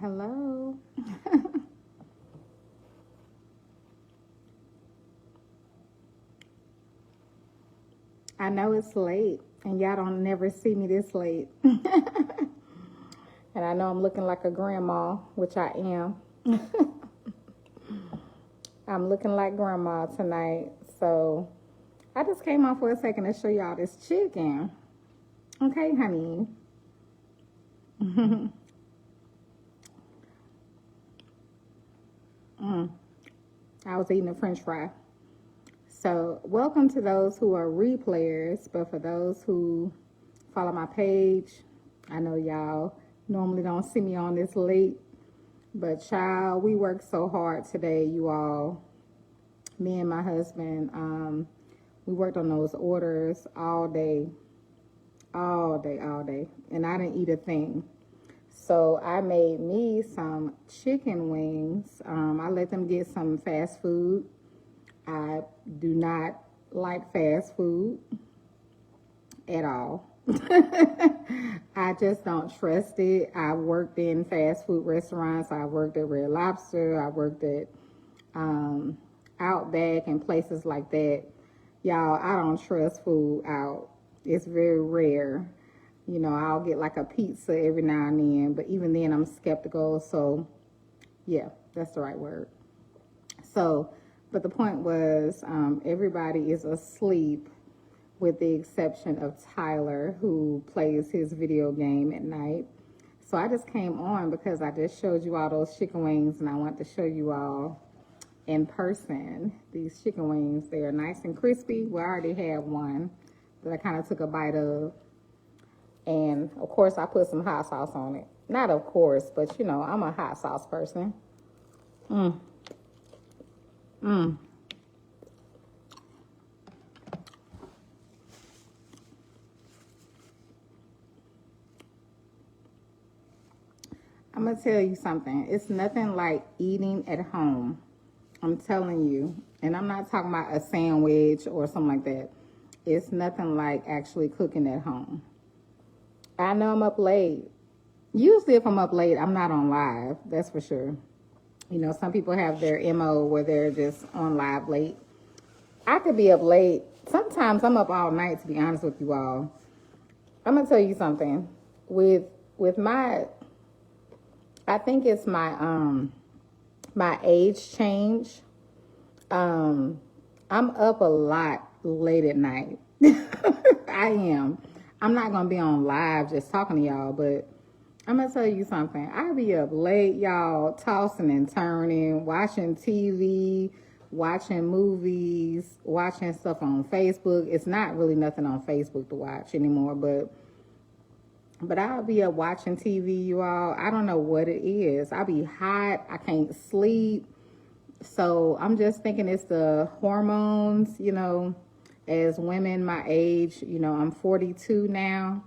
Hello. I know it's late and y'all don't never see me this late. And I know I'm looking like a grandma, which I am. I'm looking like grandma tonight. So I just came on for a second to show y'all this chicken. Okay, honey. I was eating a french fry. So welcome to those who are replayers, but for those who follow my page, I know y'all normally don't see me on this late, but child, we worked so hard today, you all. Me and my husband, we worked on those orders all day, all day, all day, and I didn't eat a thing. So I made me some chicken wings. I let them get some fast food. I do not like fast food at all. I just don't trust it. I worked in fast food restaurants. I worked at Red Lobster. I worked at Outback and places like that. Y'all, I don't trust food out. It's very rare. You know, I'll get like a pizza every now and then, but even then I'm skeptical. So, yeah, that's the right word. So, but the point was, everybody is asleep with the exception of Tyler, who plays his video game at night. So I just came on because I just showed you all those chicken wings, and I want to show you all in person these chicken wings. They are nice and crispy. Well, I already had one that I kind of took a bite of. And, of course, I put some hot sauce on it. Not of course, but, you know, I'm a hot sauce person. Mmm. Mmm. I'm going to tell you something. It's nothing like eating at home. I'm telling you. And I'm not talking about a sandwich or something like that. It's nothing like actually cooking at home. I know I'm up late. Usually if I'm up late, I'm not on live. That's for sure. You know, some people have their MO where they're just on live late. I could be up late. Sometimes I'm up all night, to be honest with you all. I'm going to tell you something. With my, I think it's my age change. I'm up a lot late at night. I am. I'm not going to be on live just talking to y'all, but I'm going to tell you something. I be up late, y'all, tossing and turning, watching TV, watching movies, watching stuff on Facebook. It's not really nothing on Facebook to watch anymore, but I'll be up watching TV, you all. I don't know what it is. I'll be hot. I can't sleep. So I'm just thinking it's the hormones, you know, as women my age. You know, I'm 42 now.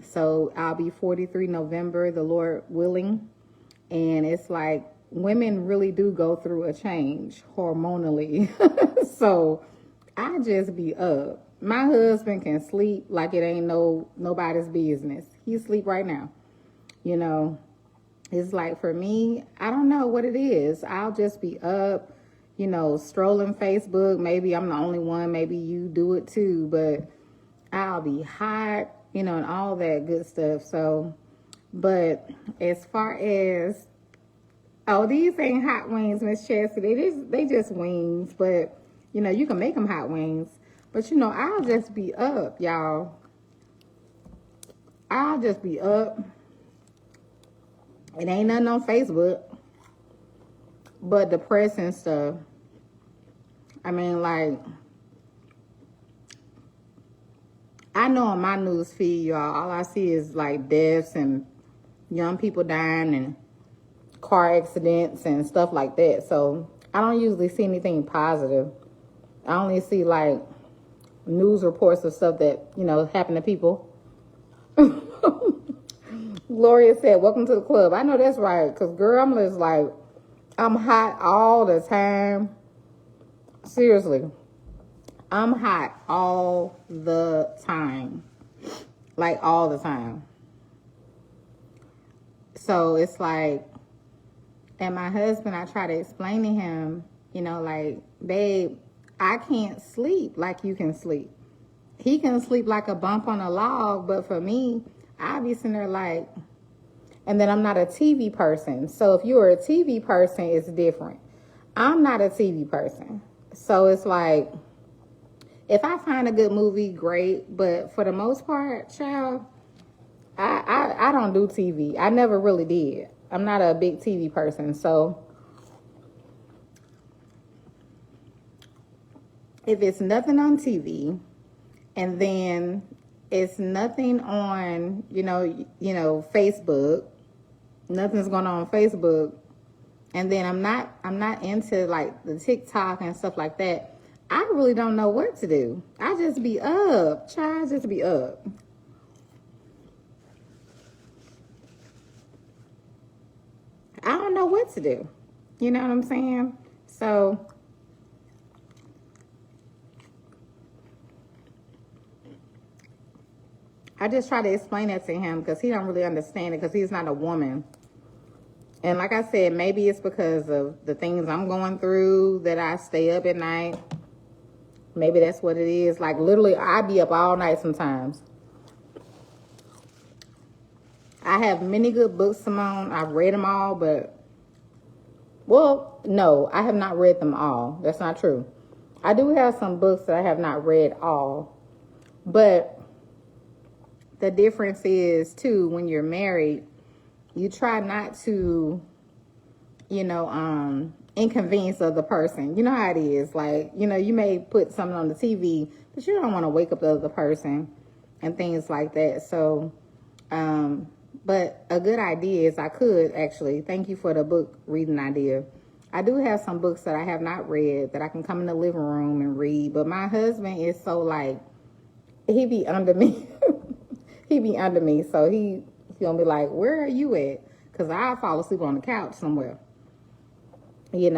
So I'll be 43 November, the Lord willing. And it's like women really do go through a change hormonally. So I just be up. My husband can sleep like it ain't nobody's business. He sleep right now. You know, it's like for me, I don't know what it is. I'll just be up, you know, strolling Facebook. Maybe I'm the only one. Maybe you do it too. But I'll be hot, you know, and all that good stuff. So, but as far as, oh, these ain't hot wings, Miss Chastity. They just wings. But, you know, you can make them hot wings. But, you know, I'll just be up, y'all. I'll just be up. It ain't nothing on Facebook but depressing stuff. I mean, like, I know on my news feed, y'all, all I see is like deaths and young people dying and car accidents and stuff like that. So I don't usually see anything positive. I only see like news reports of stuff that, you know, happen to people. Gloria said, welcome to the club. I know that's right. Because, girl, I'm just like, I'm hot all the time. Seriously. I'm hot all the time. Like, all the time. So it's like, and my husband, I try to explain to him, you know, like, babe, I can't sleep like you can sleep. He can sleep like a bump on a log, but for me, I be sitting there like, and then I'm not a TV person. So if you're a TV person, it's different. I'm not a TV person. So it's like, if I find a good movie, great. But for the most part, child, I don't do TV. I never really did. I'm not a big TV person. So if it's nothing on TV, and then it's nothing on, Facebook, nothing's going on Facebook, and then I'm not into like the TikTok and stuff like that, I really don't know what to do. I just be up. Child, just be up. I don't know what to do. You know what I'm saying? So I just try to explain that to him because he don't really understand it because he's not a woman. And like I said, maybe it's because of the things I'm going through that I stay up at night. Maybe that's what it is. Like, literally, I be up all night sometimes. I have many good books, Simone. I've read them all, but, well, no, I have not read them all. That's not true. I do have some books that I have not read all. But the difference is, too, when you're married, you try not to, inconvenience of the person. You know how it is. Like, you may put something on the TV, but you don't want to wake up the other person and things like that. So, but a good idea is I could actually, thank you for the book reading idea. I do have some books that I have not read that I can come in the living room and read. But my husband is so like, he be under me. He be under me. So he's going to be like, where are you at? Because I'll fall asleep on the couch somewhere. We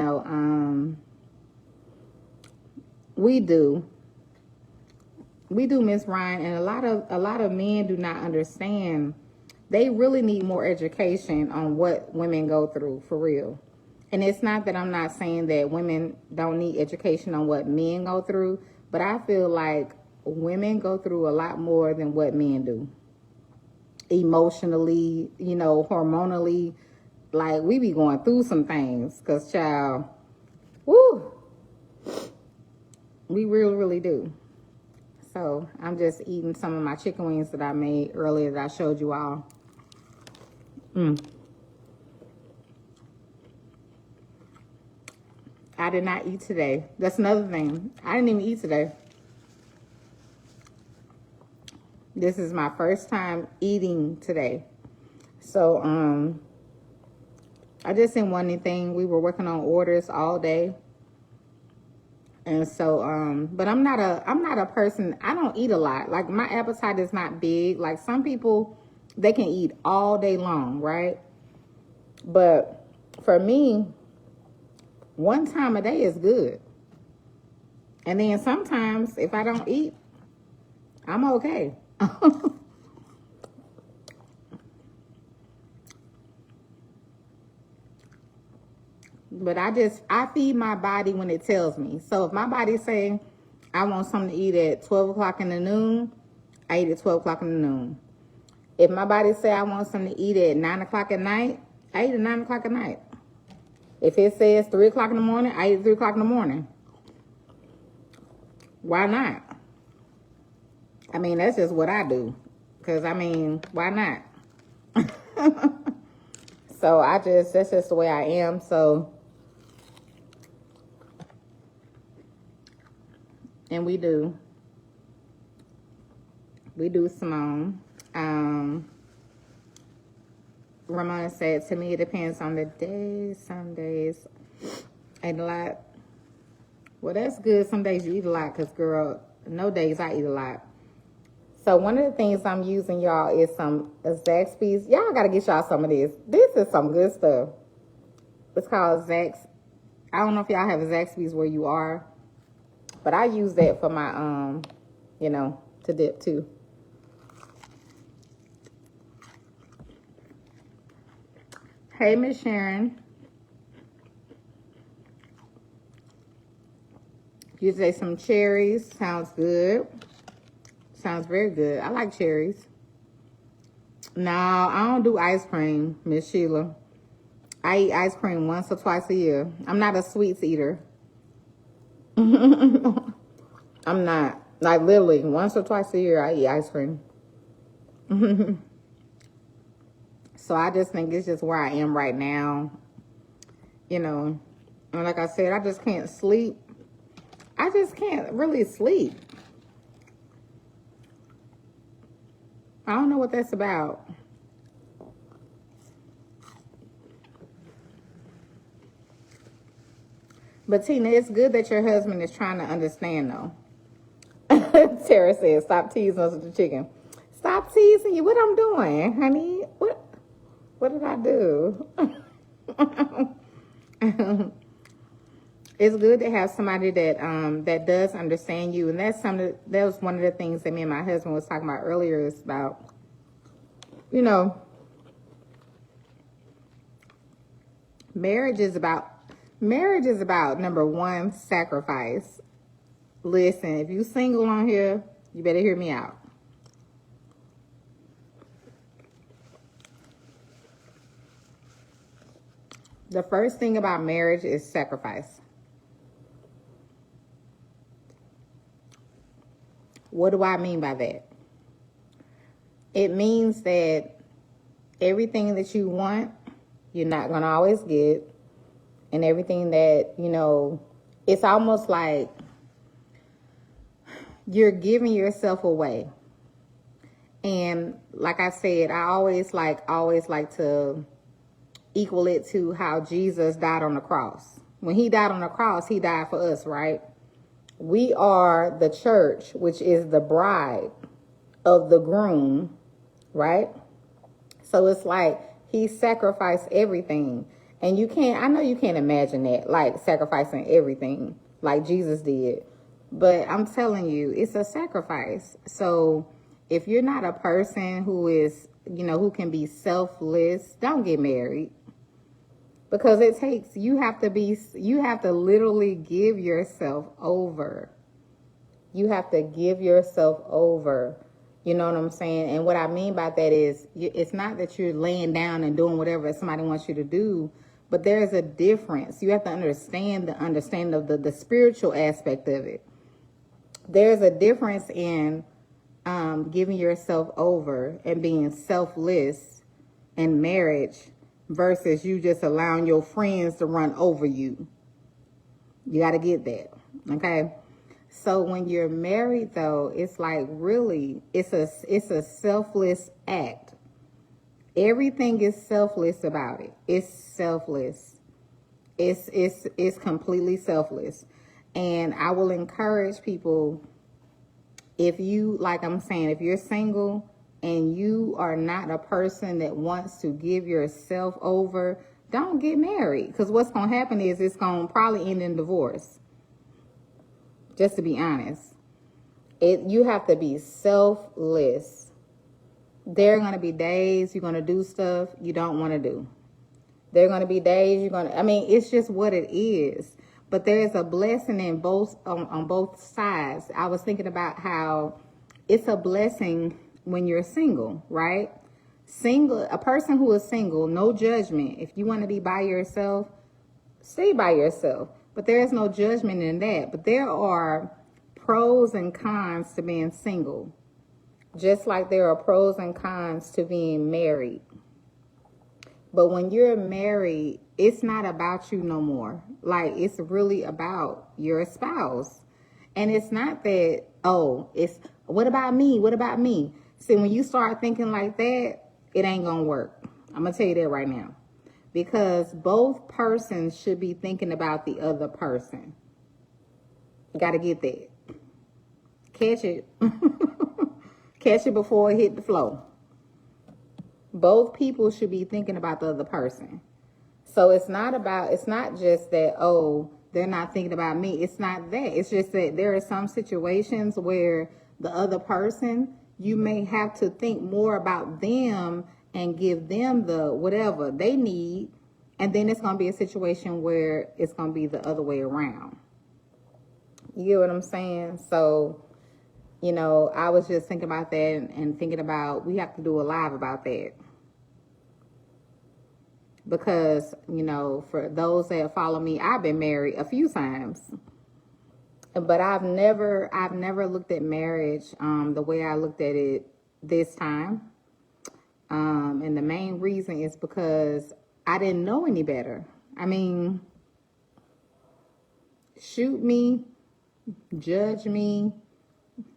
do, Miss Ryan, and a lot of men do not understand. They really need more education on what women go through, for real. And it's not that I'm not saying that women don't need education on what men go through, but I feel like women go through a lot more than what men do. Emotionally, hormonally, like, we be going through some things, because, child, woo, we really, really do. So I'm just eating some of my chicken wings that I made earlier that I showed you all. I did not eat today. That's another thing. I didn't even eat today. This is my first time eating today. So, I just didn't want anything. We were working on orders all day. And so, but I'm not a person, I don't eat a lot. Like, my appetite is not big. Like, some people, they can eat all day long, right? But for me, one time a day is good. And then sometimes if I don't eat, I'm okay. But I feed my body when it tells me. So if my body's saying I want something to eat at 12 o'clock in the noon, I eat at 12 o'clock in the noon. If my body say I want something to eat at 9 o'clock at night, I eat at 9 o'clock at night. If it says 3 o'clock in the morning, I eat at 3 o'clock in the morning. Why not? I mean, that's just what I do. Because, I mean, why not? So, that's just the way I am. So, and we do, Simone. Ramona said, to me, it depends on the day. Some days, I eat a lot. Well, that's good. Some days you eat a lot because, girl, no days I eat a lot. So one of the things I'm using, y'all, is some Zaxby's. Y'all got to get y'all some of this. This is some good stuff. It's called Zax. I don't know if y'all have Zaxby's where you are, but I use that for my, to dip too. Hey, Miss Sharon. You say some cherries. Sounds good. Sounds very good. I like cherries. No, I don't do ice cream, Miss Sheila. I eat ice cream once or twice a year. I'm not a sweets eater. I'm not. Like literally, once or twice a year I eat ice cream. So I just think it's just where I am right now. You know, and like I said, I just can't sleep. I just can't really sleep. I don't know what that's about. But Tina, it's good that your husband is trying to understand though. Tara says, stop teasing us with the chicken. Stop teasing you. What I'm doing, honey? What did I do? It's good to have somebody that does understand you, and that was one of the things that me and my husband was talking about earlier. Is about, you know, marriage is about number one, sacrifice. Listen, if you single on here, you better hear me out. The first thing about marriage is sacrifice. What do I mean by that? It means that everything that you want, you're not going to always get. And everything that, it's almost like you're giving yourself away. And like I said, I always like to equal it to how Jesus died on the cross. When he died on the cross, he died for us, right? We are the church, which is the bride of the groom, right? So it's like he sacrificed everything. And I know you can't imagine that, like sacrificing everything like Jesus did. But I'm telling you, it's a sacrifice. So if you're not a person who is, who can be selfless, don't get married. Because you have to literally give yourself over. You have to give yourself over. You know what I'm saying? And what I mean by that is, it's not that you're laying down and doing whatever somebody wants you to do, but there's a difference. You have to understand of the spiritual aspect of it. There's a difference in giving yourself over and being selfless in marriage versus you just allowing your friends to run over you. You got to get that, okay? So when you're married, though, it's like really, it's a selfless act. Everything is selfless about it. It's selfless. It's completely selfless. And I will encourage people, if you're single and you are not a person that wants to give yourself over, don't get married. Because what's going to happen is it's going to probably end in divorce. Just to be honest. You have to be selfless. There are going to be days you're going to do stuff you don't want to do. There are going to be days it's just what it is. But there's a blessing in on both sides. I was thinking about how it's a blessing when you're single, right? A person who is single, no judgment. If you want to be by yourself, stay by yourself. But there is no judgment in that. But there are pros and cons to being single. Just like there are pros and cons to being married. But when you're married, it's not about you no more. Like, it's really about your spouse. And it's not that, it's, what about me? What about me? See, when you start thinking like that, it ain't going to work. I'm going to tell you that right now. Because both persons should be thinking about the other person. You got to get that. Catch it. Catch it before it hit the floor. Both people should be thinking about the other person. So it's not just that, they're not thinking about me. It's not that. It's just that there are some situations where the other person, you may have to think more about them and give them the whatever they need. And then it's going to be a situation where it's going to be the other way around. You get what I'm saying? So, I was just thinking about that and thinking about we have to do a live about that. Because, for those that follow me, I've been married a few times. But I've never looked at marriage the way I looked at it this time. And the main reason is because I didn't know any better. I mean, shoot me, judge me,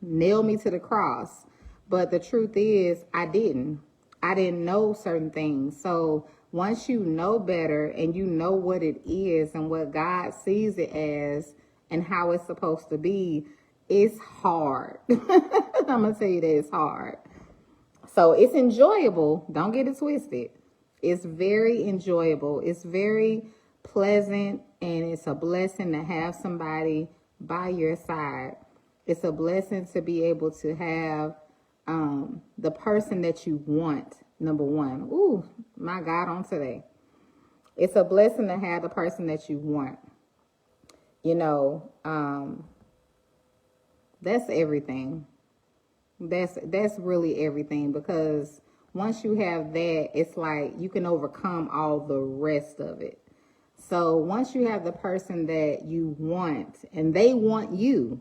nail me to the cross. But the truth is, I didn't know certain things. So once you know better and you know what it is and what God sees it as and how it's supposed to be, it's hard. I'm going to tell you that it's hard. So it's enjoyable. Don't get it twisted. It's very enjoyable. It's very pleasant, and it's a blessing to have somebody by your side. It's a blessing to be able to have the person that you want, number one. Ooh, my God, on today. It's a blessing to have the person that you want. That's everything. That's really everything, because once you have that, it's like you can overcome all the rest of it. So once you have the person that you want and they want you,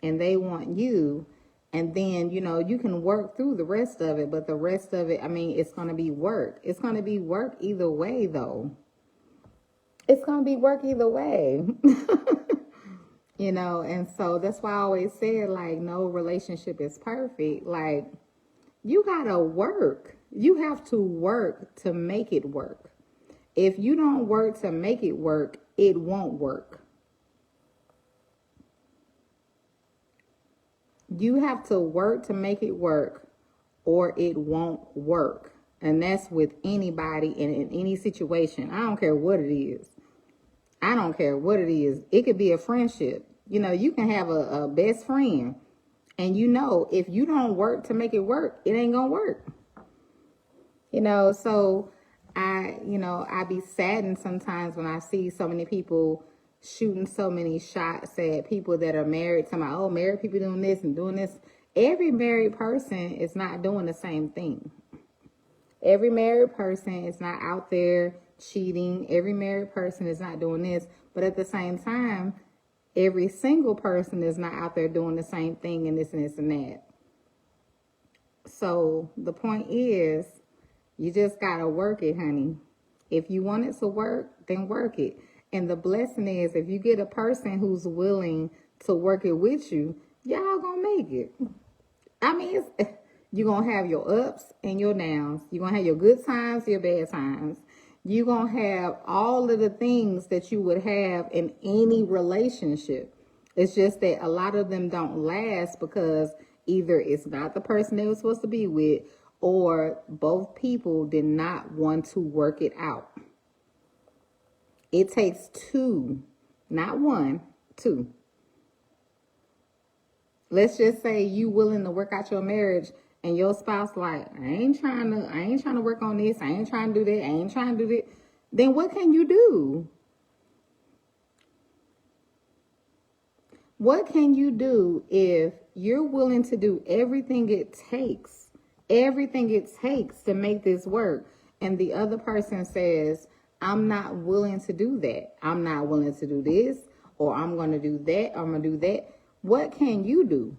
and then, you can work through the rest of it. But the rest of it, it's going to be work. It's going to be work either way, though. It's going to be work either way. And so that's why I always said, like, no relationship is perfect. Like, you got to work. You have to work to make it work. If you don't work to make it work, it won't work. You have to work to make it work, or it won't work. And that's with anybody in any situation. I don't care what it is. I don't care what it is. It could be a friendship. You can have a best friend. And if you don't work to make it work, it ain't going to work. So I be saddened sometimes when I see so many people shooting so many shots at people that are married. Talking about, married people doing this and doing this. Every married person is not doing the same thing. Every married person is not out there cheating. Every married person is not doing this. But at the same time, every single person is not out there doing the same thing and this and this and that. So the point is, you just got to work it, honey. If you want it to work, then work it. And the blessing is, if you get a person who's willing to work it with you, y'all gonna make it. You're going to have your ups and your downs. You're going to have your good times, your bad times. You're going to have all of the things that you would have in any relationship. It's just that a lot of them don't last because either it's not the person they were supposed to be with, or both people did not want to work it out. It takes two, not one, two. Let's just say you willing to work out your marriage and your spouse like, I ain't trying to work on this. I ain't trying to do that. I ain't trying to do that. Then what can you do? What can you do if you're willing to do everything it takes to make this work, and the other person says, I'm not willing to do that. I'm not willing to do this, or I'm going to do that, or I'm going to do that. What can you do?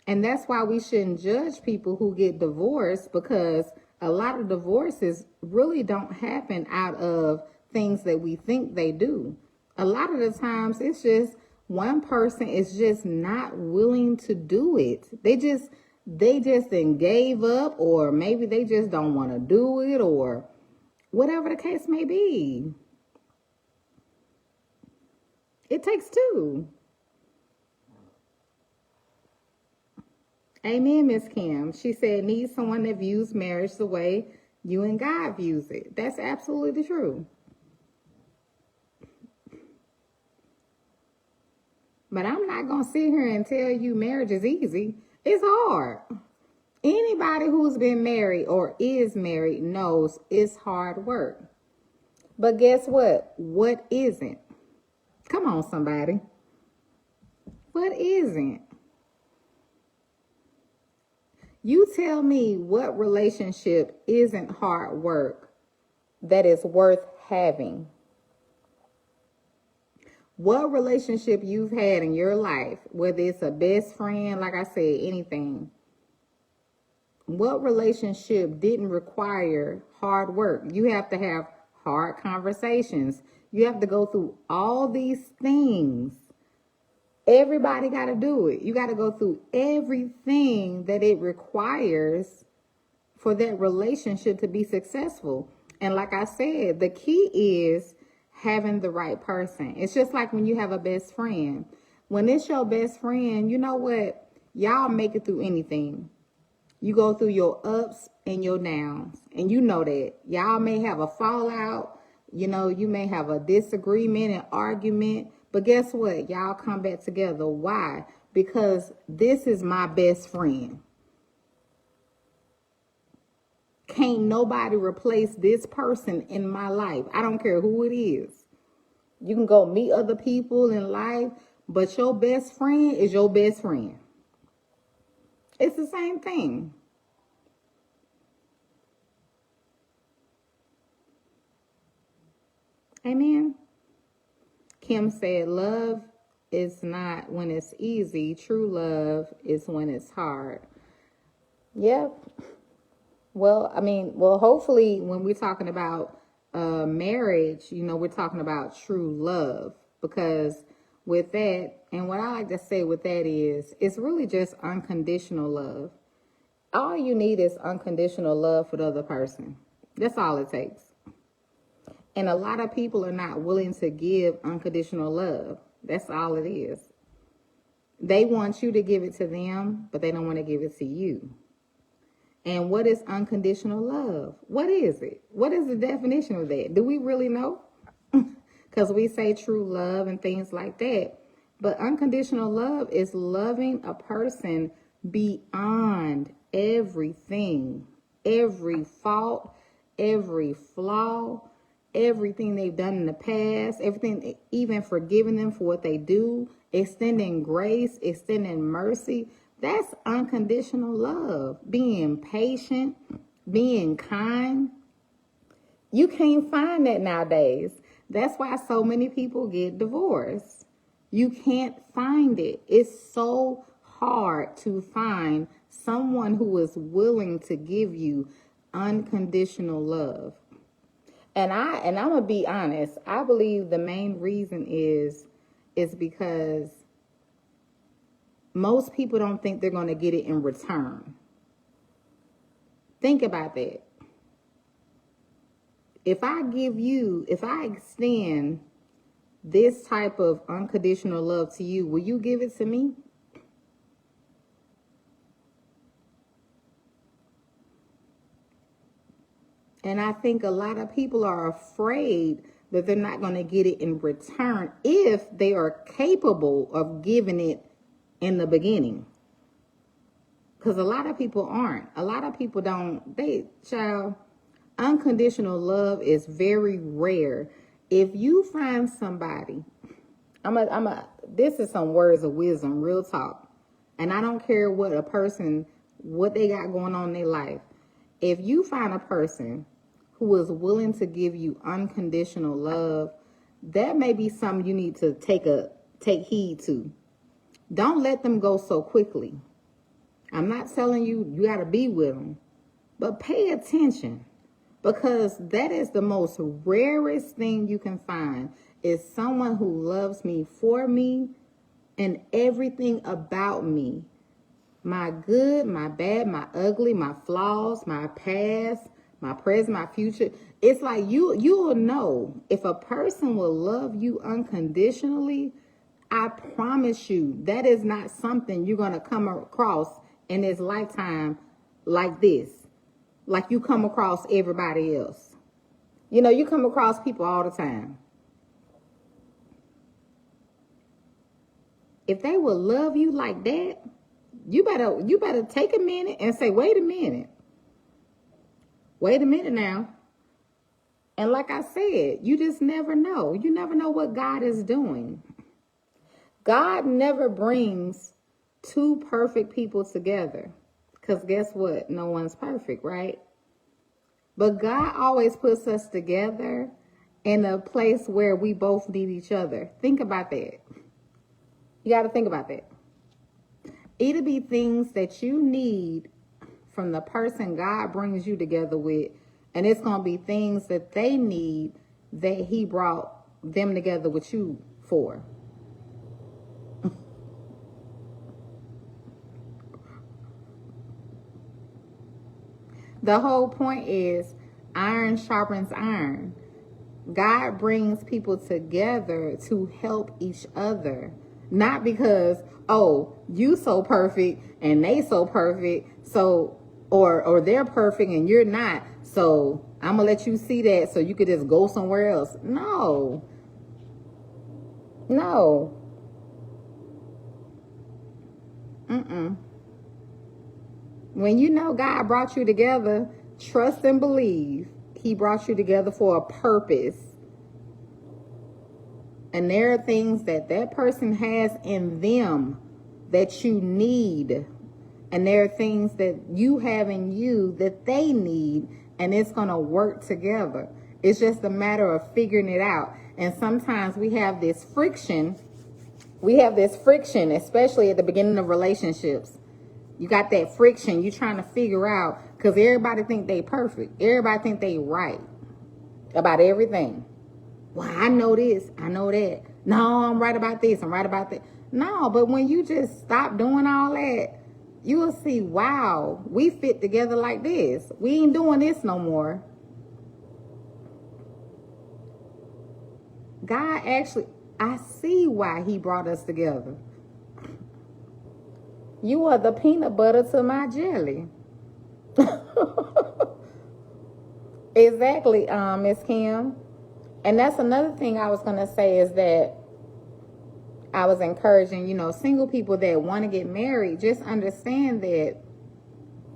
And that's why we shouldn't judge people who get divorced, because a lot of divorces really don't happen out of things that we think they do. A lot of the times it's just one person is just not willing to do it. They just then gave up, or maybe they just don't want to do it, or whatever the case may be. It takes two. Amen, Miss Kim. She said, need someone that views marriage the way you and God views it. That's absolutely true. But I'm not going to sit here and tell you marriage is easy. It's hard. Anybody who's been married or is married knows it's hard work. But guess what? What isn't? Come on, somebody. What isn't? You tell me what relationship isn't hard work that is worth having. What relationship you've had in your life, whether it's a best friend, like I said, anything. What relationship didn't require hard work? You have to have hard conversations. You have to go through all these things. Everybody got to do it. You got to go through everything that it requires for that relationship to be successful. And like I said, the key is having the right person. It's just like when you have a best friend. When it's your best friend, you know what? Y'all make it through anything. You go through your ups and your downs. And you know that. Y'all may have a fallout. You know, you may have a disagreement and argument. But guess what? Y'all come back together. Why? Because this is my best friend. Can't nobody replace this person in my life. I don't care who it is. You can go meet other people in life, but your best friend is your best friend. It's the same thing. Amen. Kim said, love is not when it's easy. True love is when it's hard. Yep. Well, hopefully when we're talking about marriage, we're talking about true love, because with that, and what I like to say with that is, it's really just unconditional love. All you need is unconditional love for the other person. That's all it takes. And a lot of people are not willing to give unconditional love. That's all it is. They want you to give it to them, but they don't want to give it to you. And what is unconditional love? What is it? What is the definition of that? Do we really know? Because we say true love and things like that. But unconditional love is loving a person beyond everything, every fault, every flaw, everything they've done in the past, everything, even forgiving them for what they do, extending grace, extending mercy. That's unconditional love. Being patient, being kind. You can't find that nowadays. That's why so many people get divorced. You can't find it. It's so hard to find someone who is willing to give you unconditional love. And I'm gonna be honest. I believe the main reason is because most people don't think they're going to get it in return. Think about that. If I extend this type of unconditional love to you, will you give it to me? And I think a lot of people are afraid that they're not going to get it in return if they are capable of giving it in the beginning. Because a lot of people aren't. A lot of people don't. Unconditional love is very rare. If you find somebody, this is some words of wisdom, real talk. And I don't care what they got going on in their life. If you find a person who is willing to give you unconditional love, that may be something you need to take heed to. Don't let them go so quickly. I'm not telling you got to be with them, but pay attention, because that is the most rarest thing you can find, is someone who loves me for me and everything about me. My good, my bad, my ugly, my flaws, my past, my present, my future. It's like you'll know if a person will love you unconditionally. I promise you, that is not something you're going to come across in this lifetime like this. Like you come across everybody else. You come across people all the time. If they will love you like that, You better take a minute and say, wait a minute. Wait a minute now. And like I said, you just never know. You never know what God is doing. God never brings two perfect people together. Because guess what? No one's perfect, right? But God always puts us together in a place where we both need each other. Think about that. You got to think about that. It'll be things that you need from the person God brings you together with. And it's going to be things that they need that he brought them together with you for. The whole point is iron sharpens iron. God brings people together to help each other. Not because, oh, you so perfect and they so perfect, so or they're perfect and you're not, so I'm gonna let you see that so you could just go somewhere else. No. When you know God brought you together, trust and believe he brought you together for a purpose. And there are things that person has in them that you need. And there are things that you have in you that they need. And it's going to work together. It's just a matter of figuring it out. And sometimes we have this friction. Especially at the beginning of relationships. You got that friction. You're trying to figure out. Because everybody think they perfect. Everybody think they right about everything. Well, I know this, I know that. No, I'm right about this, I'm right about that. No, but when you just stop doing all that, you will see, wow, we fit together like this. We ain't doing this no more. God actually, I see why he brought us together. You are the peanut butter to my jelly. Exactly, Miss Kim. And that's another thing I was going to say is that I was encouraging, single people that want to get married, just understand that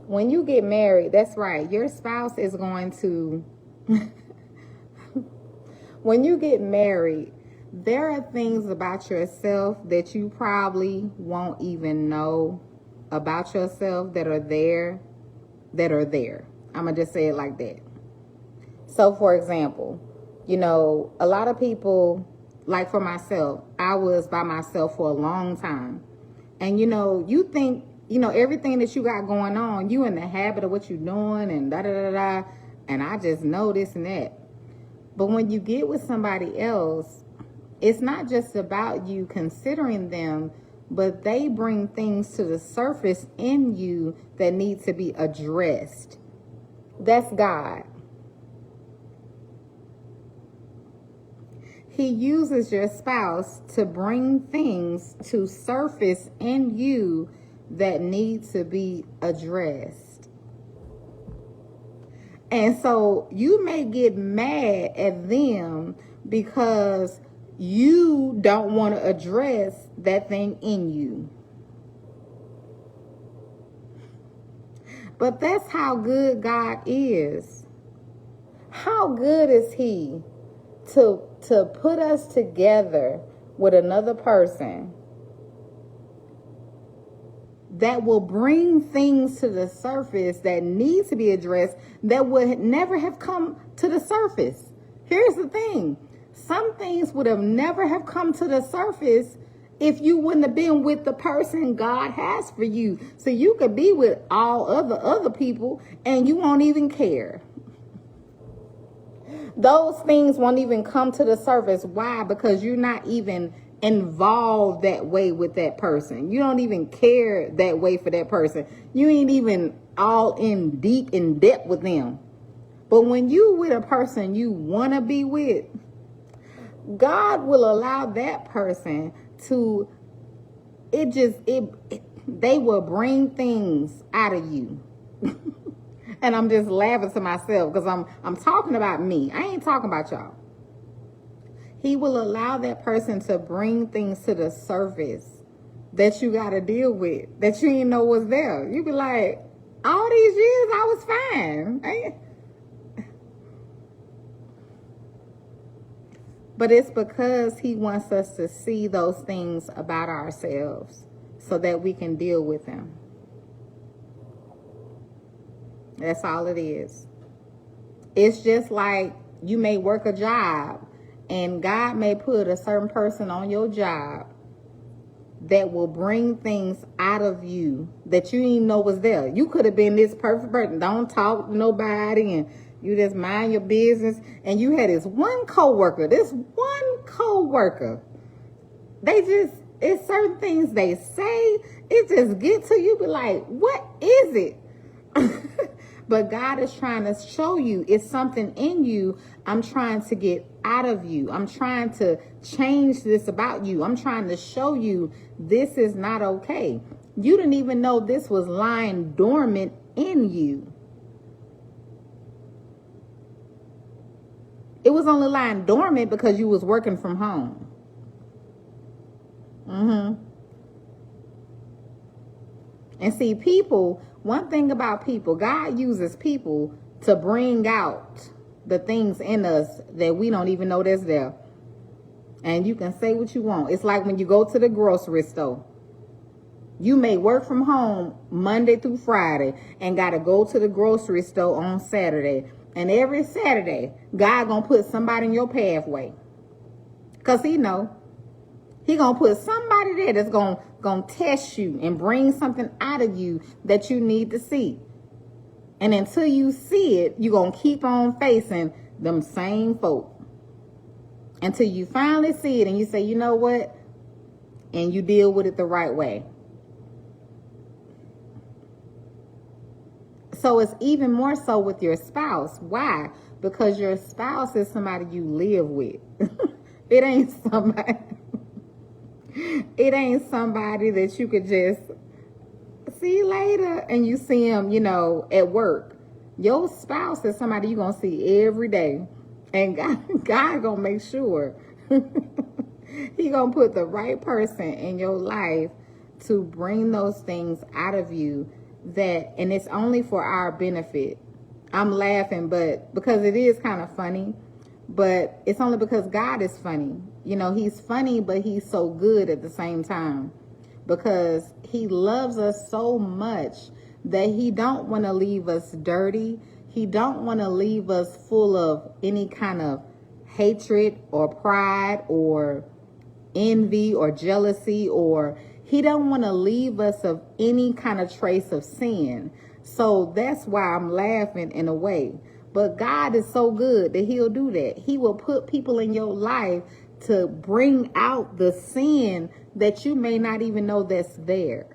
when you get married, that's right, your spouse is going to, when you get married, there are things about yourself that you probably won't even know about yourself that are there. I'm going to just say it like that. So, for example, a lot of people, like for myself, I was by myself for a long time. And, you think, everything that you got going on, you in the habit of what you're doing and da-da-da-da. And I just know this and that. But when you get with somebody else, it's not just about you considering them, but they bring things to the surface in you that need to be addressed. That's God. He uses your spouse to bring things to surface in you that need to be addressed. And so you may get mad at them because you don't want to address that thing in you. But that's how good God is. How good is he to put us together with another person that will bring things to the surface that need to be addressed that would never have come to the surface. Here's the thing. Some things would have never have come to the surface if you wouldn't have been with the person God has for you. So you could be with all other people and you won't even care. Those things won't even come to the surface. Why? Because you're not even involved that way with that person. You don't even care that way for that person. You ain't even all in depth with them. But when you with a person you want to be with, God will allow that person to, they will bring things out of you. And I'm just laughing to myself because I'm talking about me. I ain't talking about y'all. He will allow that person to bring things to the surface that you got to deal with that you didn't know was there. You be like, all these years I was fine. But it's because he wants us to see those things about ourselves so that we can deal with them. That's all it is. It's just like you may work a job and God may put a certain person on your job that will bring things out of you that you didn't even know was there. You could have been this perfect person. Don't talk to nobody and you just mind your business. And you had this one coworker. It's certain things they say. It just gets to you. Be like, what is it? But God is trying to show you it's something in you I'm trying to get out of you. I'm trying to change this about you. I'm trying to show you this is not okay. You didn't even know this was lying dormant in you. It was only lying dormant because you was working from home. And see, people, one thing about people, God uses people to bring out the things in us that we don't even know that's there. And you can say what you want. It's like when you go to the grocery store. You may work from home Monday through Friday and got to go to the grocery store on Saturday. And every Saturday, God gonna put somebody in your pathway. Because he know. He gonna put somebody there that's gonna test you and bring something out of you that you need to see. And until you see it, you're gonna keep on facing them same folk. Until you finally see it and you say, you know what? And you deal with it the right way. So it's even more so with your spouse. Why? Because your spouse is somebody you live with. It ain't somebody that you could just see later and you see him, at work. Your spouse is somebody you're going to see every day. And God going to make sure he going to put the right person in your life to bring those things out of you and it's only for our benefit. I'm laughing, but because it is kind of funny, but it's only because God is funny. He's funny, but he's so good at the same time because he loves us so much that he don't want to leave us dirty. He don't want to leave us full of any kind of hatred or pride or envy or jealousy, or he don't want to leave us of any kind of trace of sin. So that's why I'm laughing in a way. But God is so good that he'll do that. He will put people in your life to bring out the sin that you may not even know that's there.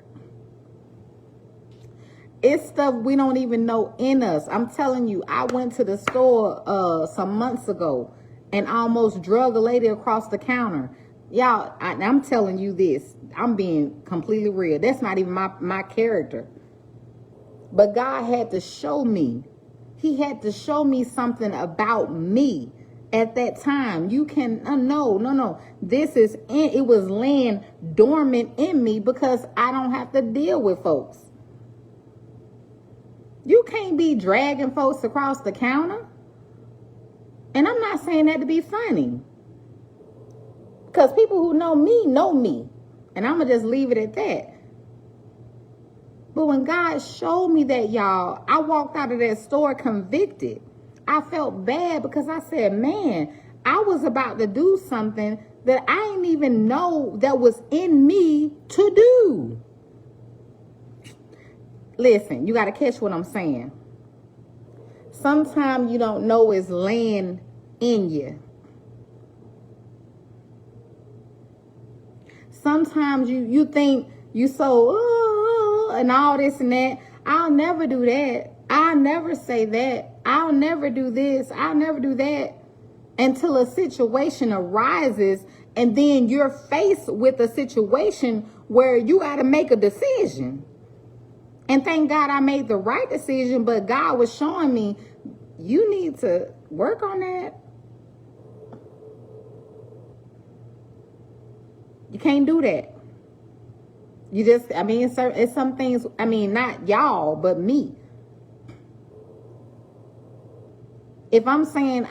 It's stuff we don't even know in us. I'm telling you, I went to the store some months ago and almost drug a lady across the counter. Y'all, I'm telling you this. I'm being completely real. That's not even my character. But God had to show me. He had to show me something about me at that time. You can, no. It was laying dormant in me because I don't have to deal with folks. You can't be dragging folks across the counter. And I'm not saying that to be funny. Because people who know me. And I'm going to just leave it at that. But when God showed me that, y'all, I walked out of that store convicted. I felt bad because I said, man, I was about to do something that I didn't even know that was in me to do. Listen, you got to catch what I'm saying. Sometimes you don't know it's laying in you. Sometimes you think you so and all this and that. I'll never do that. I'll never say that. I'll never do this. I'll never do that. Until a situation arises and then you're faced with a situation where you got to make a decision. And thank God I made the right decision, but God was showing me you need to work on that. You can't do that. You just, I mean, it's some things, I mean, not y'all, but me. If I'm saying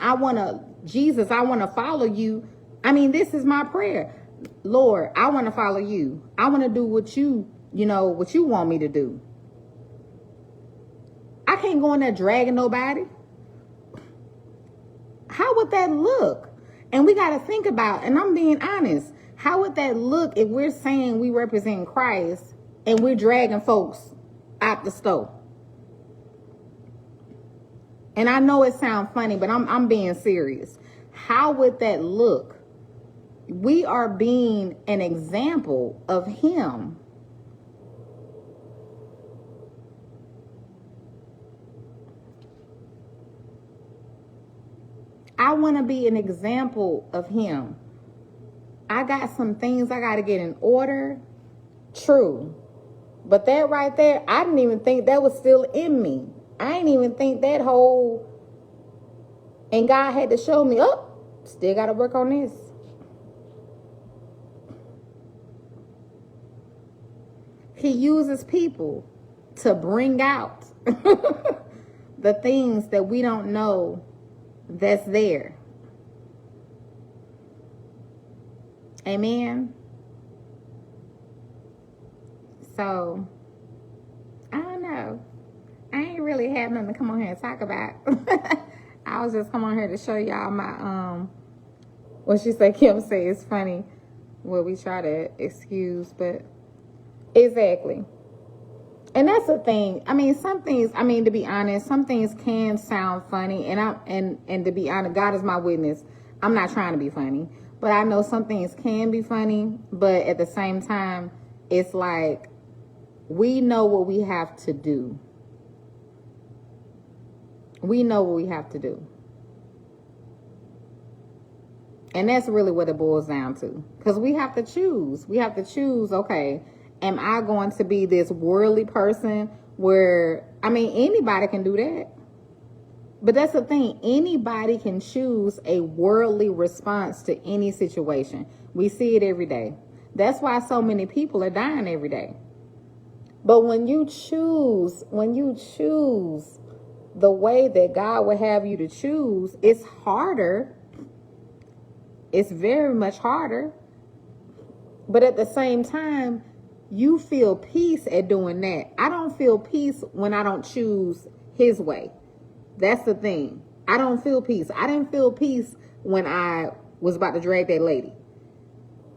Jesus, I want to follow you, I mean, this is my prayer. Lord, I want to follow you. I want to do what what you want me to do. I can't go in there dragging nobody. How would that look? And we got to think about, and I'm being honest, how would that look if we're saying we represent Christ and we're dragging folks out the store? And I know it sounds funny, but I'm being serious. How would that look? We are being an example of him. I want to be an example of him. I got some things I got to get in order. True. But that right there, I didn't even think that was still in me. I didn't even think that whole, and God had to show me, oh, still got to work on this. He uses people to bring out the things that we don't know that's there. Amen. So, I don't know. I ain't really had nothing to come on here and talk about. I was just come on here to show y'all my, what she said, Kim say is funny. What we try to excuse, but exactly. And that's the thing. I mean, some things, I mean, to be honest, some things can sound funny. And to be honest, God is my witness. I'm not trying to be funny. But I know some things can be funny. But at the same time, it's like, we know what we have to do. We know what we have to do. And that's really what it boils down to. Because we have to choose. We have to choose, okay, am I going to be this worldly person where, I mean, anybody can do that. But that's the thing. Anybody can choose a worldly response to any situation. We see it every day. That's why so many people are dying every day. But when you choose the way that God would have you to choose, it's harder. It's very much harder. But at the same time, you feel peace at doing that. I don't feel peace when I don't choose his way. That's the thing. I don't feel peace. I didn't feel peace when I was about to drag that lady.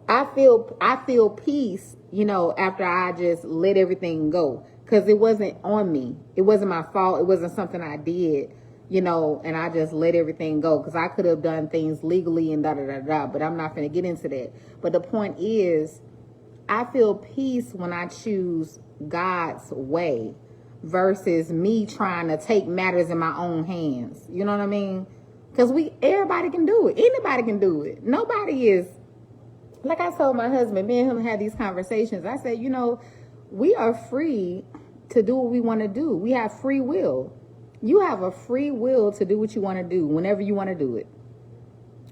I feel peace, after I just let everything go. Because it wasn't on me. It wasn't my fault. It wasn't something I did, and I just let everything go. Because I could have done things legally and da-da-da-da. But I'm not going to get into that. But the point is, I feel peace when I choose God's way versus me trying to take matters in my own hands. You know what I mean? Because everybody can do it. Anybody can do it. Nobody is, like I told my husband, me and him had these conversations. I said, we are free to do what we want to do. We have free will. You have a free will to do what you want to do whenever you want to do it.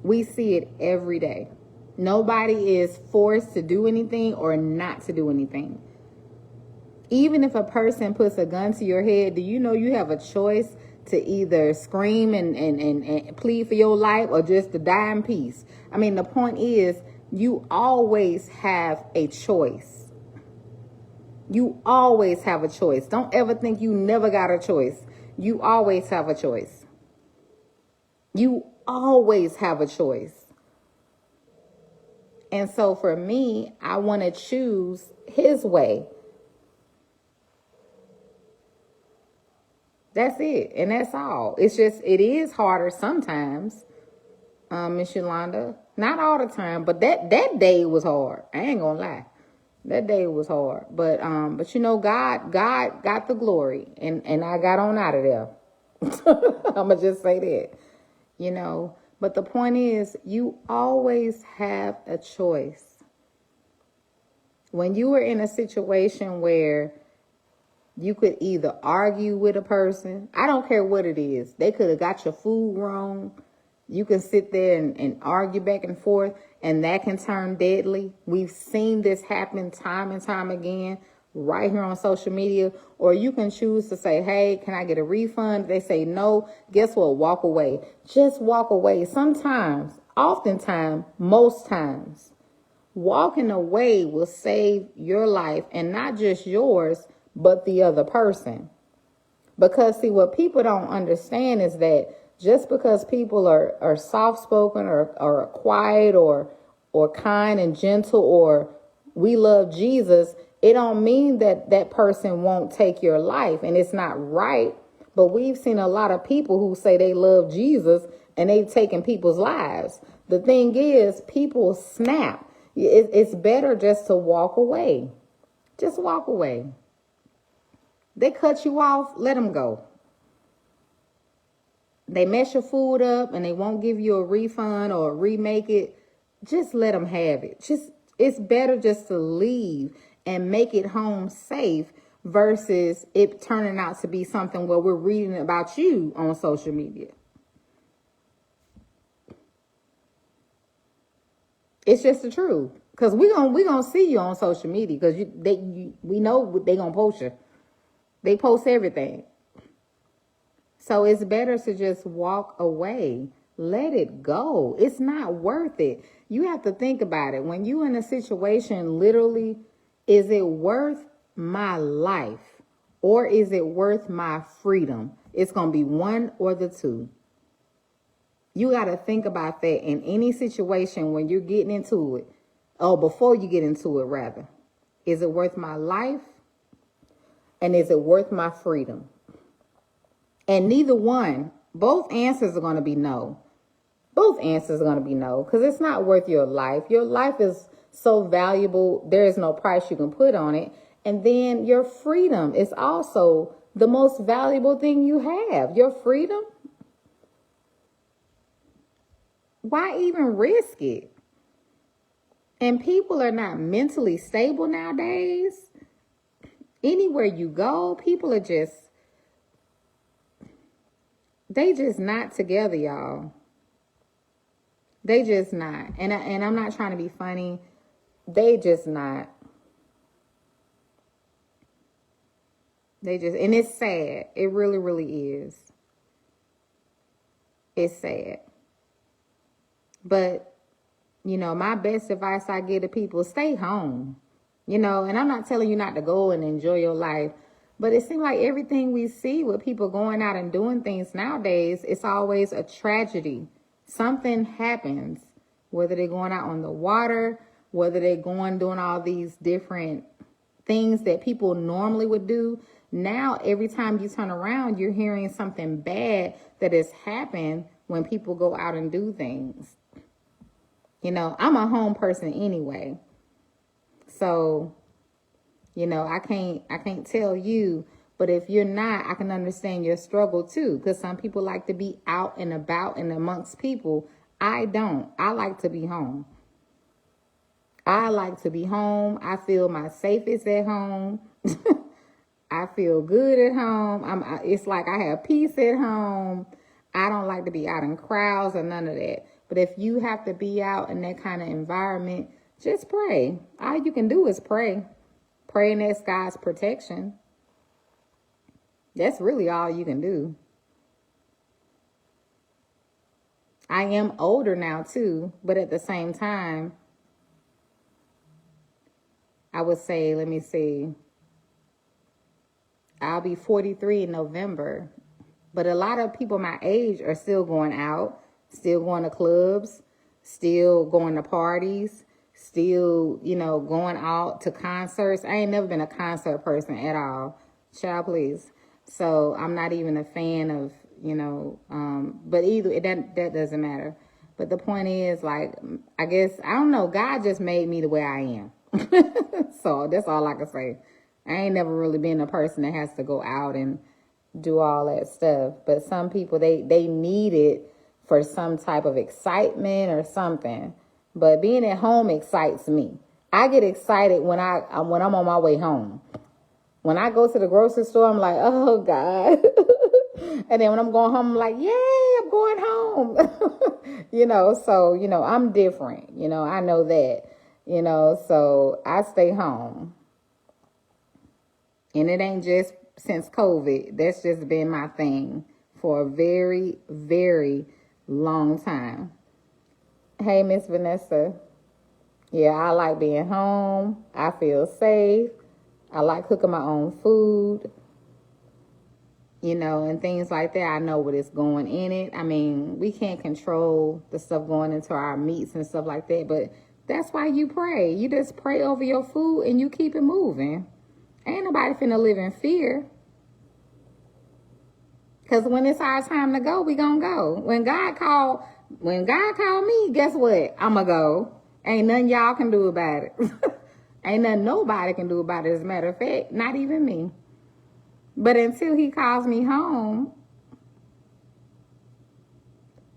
We see it every day. Nobody is forced to do anything or not to do anything. Even if a person puts a gun to your head, do you know you have a choice to either scream and plead for your life or just to die in peace? I mean, the point is, you always have a choice. You always have a choice. Don't ever think you never got a choice. You always have a choice. You always have a choice. And so for me, I want to choose his way. That's it. And that's all. It's just, it is harder sometimes, Miss Yolanda. Not all the time, but that day was hard. I ain't gonna lie. That day was hard. But God got the glory. And I got on out of there. I'ma just say that. But the point is, you always have a choice. When you are in a situation where you could either argue with a person, I don't care what it is. They could have got your food wrong. You can sit there and argue back and forth, and that can turn deadly. We've seen this happen time and time again right here on social media. Or you can choose to say, hey, can I get a refund? If they say no, guess what? Walk away. Just walk away. Sometimes, oftentimes, most times, walking away will save your life, and not just yours, but the other person. Because see, what people don't understand is that just because people are soft-spoken or quiet or kind and gentle, or we love Jesus, it don't mean that that person won't take your life. And it's not right. But we've seen a lot of people who say they love Jesus and they've taken people's lives. The thing is, people snap. It's better just to walk away. Just walk away. They cut you off, let them go. They mess your food up and they won't give you a refund or remake it. Just let them have it. It's better just to leave and make it home safe versus it turning out to be something where we're reading about you on social media. It's just the truth. Because we gonna see you on social media because we know they gonna post you. They post everything. So it's better to just walk away. Let it go. It's not worth it. You have to think about it. When you're in a situation, literally, is it worth my life or is it worth my freedom? It's going to be one or the two. You got to think about that in any situation when you're getting into it. Oh, before you get into it, rather. Is it worth my life? And is it worth my freedom? And neither one, both answers are going to be no. Both answers are going to be no, because it's not worth your life. Your life is so valuable. There is no price you can put on it. And then your freedom is also the most valuable thing you have. Your freedom. Why even risk it? And people are not mentally stable nowadays. Anywhere you go, people are they just not together, y'all. They just not. And I'm not trying to be funny. They just not. And it's sad. It really, really is. It's sad. But, my best advice I give to people, stay home. And I'm not telling you not to go and enjoy your life. But it seems like everything we see with people going out and doing things nowadays, it's always a tragedy. Something happens, whether they're going out on the water, whether they're doing all these different things that people normally would do. Now, every time you turn around, you're hearing something bad that has happened when people go out and do things. I'm a home person anyway. So, I can't tell you, but if you're not, I can understand your struggle too. Because some people like to be out and about and amongst people. I don't. I like to be home. I feel my safest at home. I feel good at home. It's like I have peace at home. I don't like to be out in crowds or none of that. But if you have to be out in that kind of environment, just pray. All you can do is pray. Pray and ask God's protection. That's really all you can do. I am older now too, but at the same time, I would say, let me see, I'll be 43 in November. But a lot of people my age are still going out, still going to clubs, still going to parties, still, going out to concerts. I ain't never been a concert person at all. Child, please. So I'm not even a fan of, but either that doesn't matter. But the point is, like, I guess, I don't know, God just made me the way I am. So that's all I can say. I ain't never really been a person that has to go out and do all that stuff. But some people, they need it for some type of excitement or something. But being at home excites me. I get excited when I'm on my way home. When I go to the grocery store, I'm like, oh, God. And then when I'm going home, I'm like, yay, I'm going home. So, I'm different. I know that, so I stay home. And it ain't just since COVID. That's just been my thing for a very, very long time. Hey, Miss Vanessa. Yeah, I like being home. I feel safe. I like cooking my own food, and things like that. I know what is going in it. I mean, we can't control the stuff going into our meats and stuff like that, but that's why you pray. You just pray over your food and you keep it moving. Ain't nobody finna live in fear. Because when it's our time to go, we gonna go. When God called me, guess what? I'ma go. Ain't nothing y'all can do about it. Ain't nothing nobody can do about it, as a matter of fact, not even me. But until he calls me home,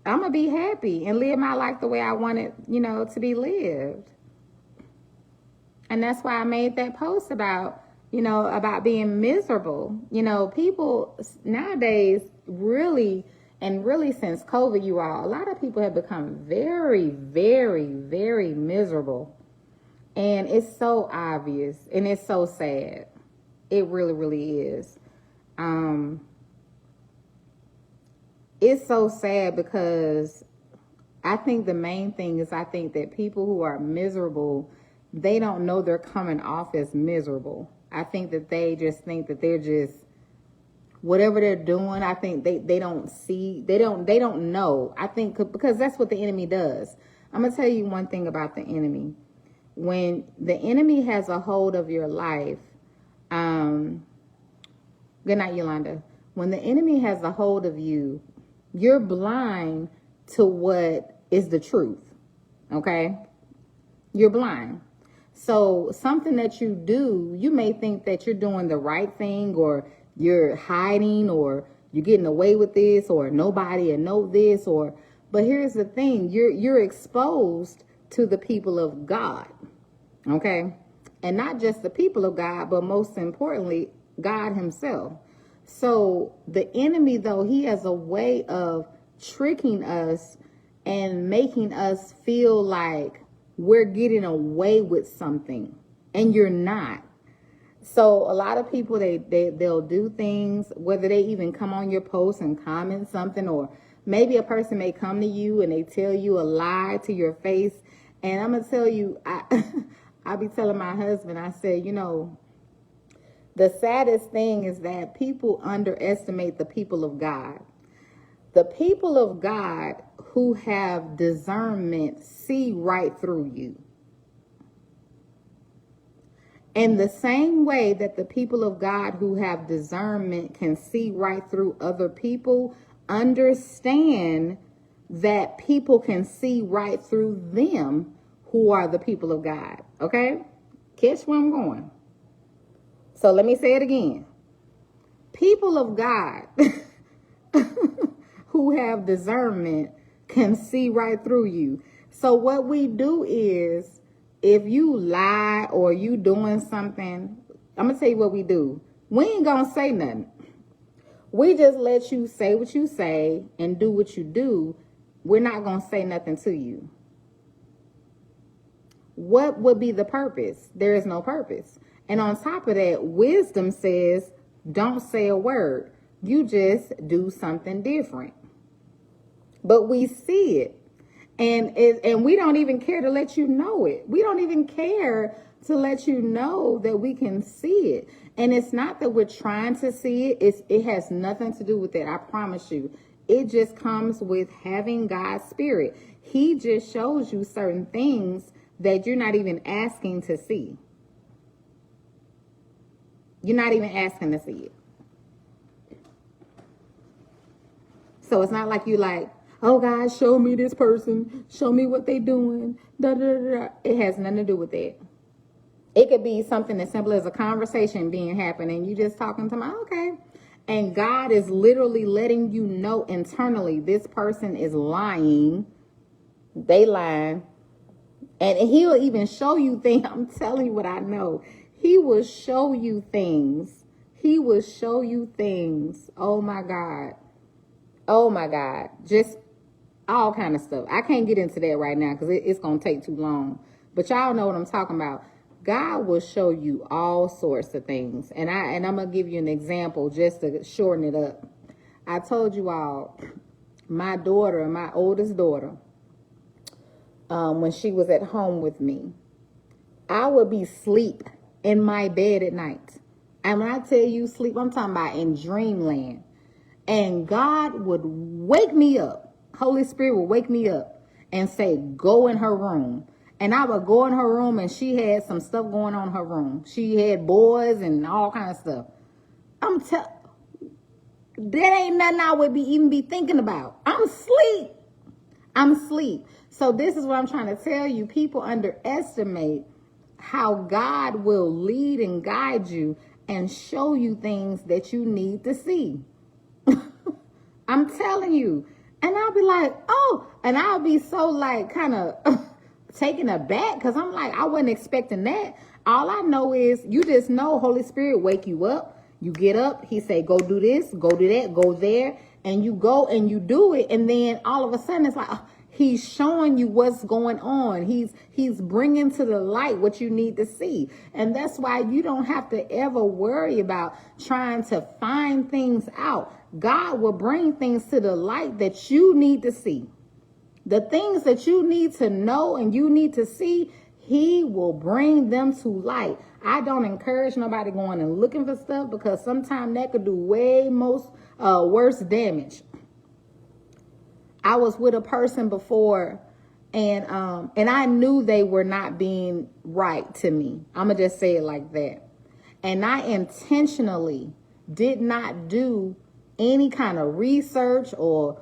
I'm going to be happy and live my life the way I want it, to be lived. And that's why I made that post about being miserable. People nowadays really since COVID, you all, a lot of people have become very, very, very miserable. And it's so obvious and it's so sad. It really, really is. It's so sad because I think the main thing is that people who are miserable, they don't know they're coming off as miserable. I think that they just think that they're just, whatever they're doing, I think they don't see, they don't know. I think because that's what the enemy does. I'm going to tell you one thing about the enemy. When the enemy has a hold of your life, good night, Yolanda. When the enemy has a hold of you, you're blind to what is the truth. Okay? You're blind. So something that you do, you may think that you're doing the right thing, or you're hiding, or you're getting away with this, or nobody will know this, but here's the thing, you're exposed to the people of God. Okay? And not just the people of God, but most importantly, God himself. So the enemy, though, he has a way of tricking us and making us feel like we're getting away with something, and you're not. So a lot of people, they'll do things, whether they even come on your post and comment something, or maybe a person may come to you and they tell you a lie to your face. And I'm going to tell you, I'll be telling my husband, I said, the saddest thing is that people underestimate the people of God. The people of God who have discernment see right through you. In the same way that the people of God who have discernment can see right through other people, understand that people can see right through them who are the people of God. Okay? Catch where I'm going. So let me say it again. People of God who have discernment can see right through you. So what we do is, if you lie or you doing something, I'm going to tell you what we do. We ain't going to say nothing. We just let you say what you say and do what you do. We're not going to say nothing to you. What would be the purpose? There is no purpose. And on top of that, wisdom says, don't say a word. You just do something different. But we see it. And we don't even care to let you know it. We don't even care to let you know that we can see it. And it's not that we're trying to see it. It has nothing to do with that. I promise you. It just comes with having God's spirit. He just shows you certain things that you're not even asking to see. You're not even asking to see it. So it's not like you like, oh God, show me this person. Show me what they doing. Da, da, da, da. It has nothing to do with that. It could be something as simple as a conversation being happening. You just talking to my, okay. And God is literally letting you know internally, this person is lying. They lying. And he'll even show you things. I'm telling you what I know. He will show you things. He will show you things. Oh my God. Oh my God. Just all kind of stuff. I can't get into that right now because it's going to take too long. But y'all know what I'm talking about. God will show you all sorts of things. And I'm going to give you an example just to shorten it up. I told you all, my daughter, my oldest daughter, when she was at home with me, I would be asleep in my bed at night. And when I tell you sleep, I'm talking about in dreamland. And God would wake me up. Holy Spirit would wake me up and say, go in her room. And I would go in her room and she had some stuff going on in her room. She had boys and all kind of stuff. That ain't nothing I would even be thinking about. I'm asleep. So this is what I'm trying to tell you. People underestimate how God will lead and guide you and show you things that you need to see. I'm telling you. And I'll be like, oh, and I'll be so like kind of taken aback because I'm like, I wasn't expecting that. All I know is you just know Holy Spirit wake you up. You get up. He say, go do this, go do that, go there. And you go and you do it. And then all of a sudden it's like, he's showing you what's going on. He's bringing to the light what you need to see. And that's why you don't have to ever worry about trying to find things out. God will bring things to the light that you need to see. The things that you need to know and you need to see, he will bring them to light. I don't encourage nobody going and looking for stuff because sometimes that could do way worse damage. I was with a person before and I knew they were not being right to me. I'm going to just say it like that. And I intentionally did not do any kind of research or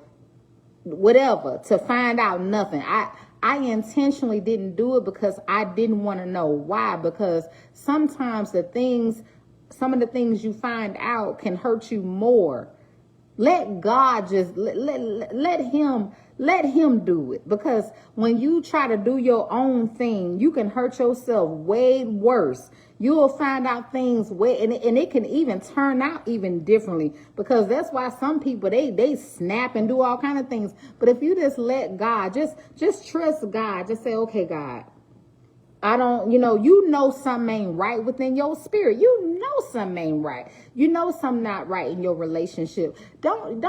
whatever to find out nothing. I intentionally didn't do it because I didn't want to know why. Because sometimes some of the things you find out can hurt you more. Let God just let him do it. Because when you try to do your own thing, you can hurt yourself way worse. You'll find out things and it can even turn out even differently. Because that's why some people, they snap and do all kind of things. But if you just let God, just trust God, just say, okay, God, I don't, you know something ain't right within your spirit. You know something ain't right. You know something not right in your relationship. Don't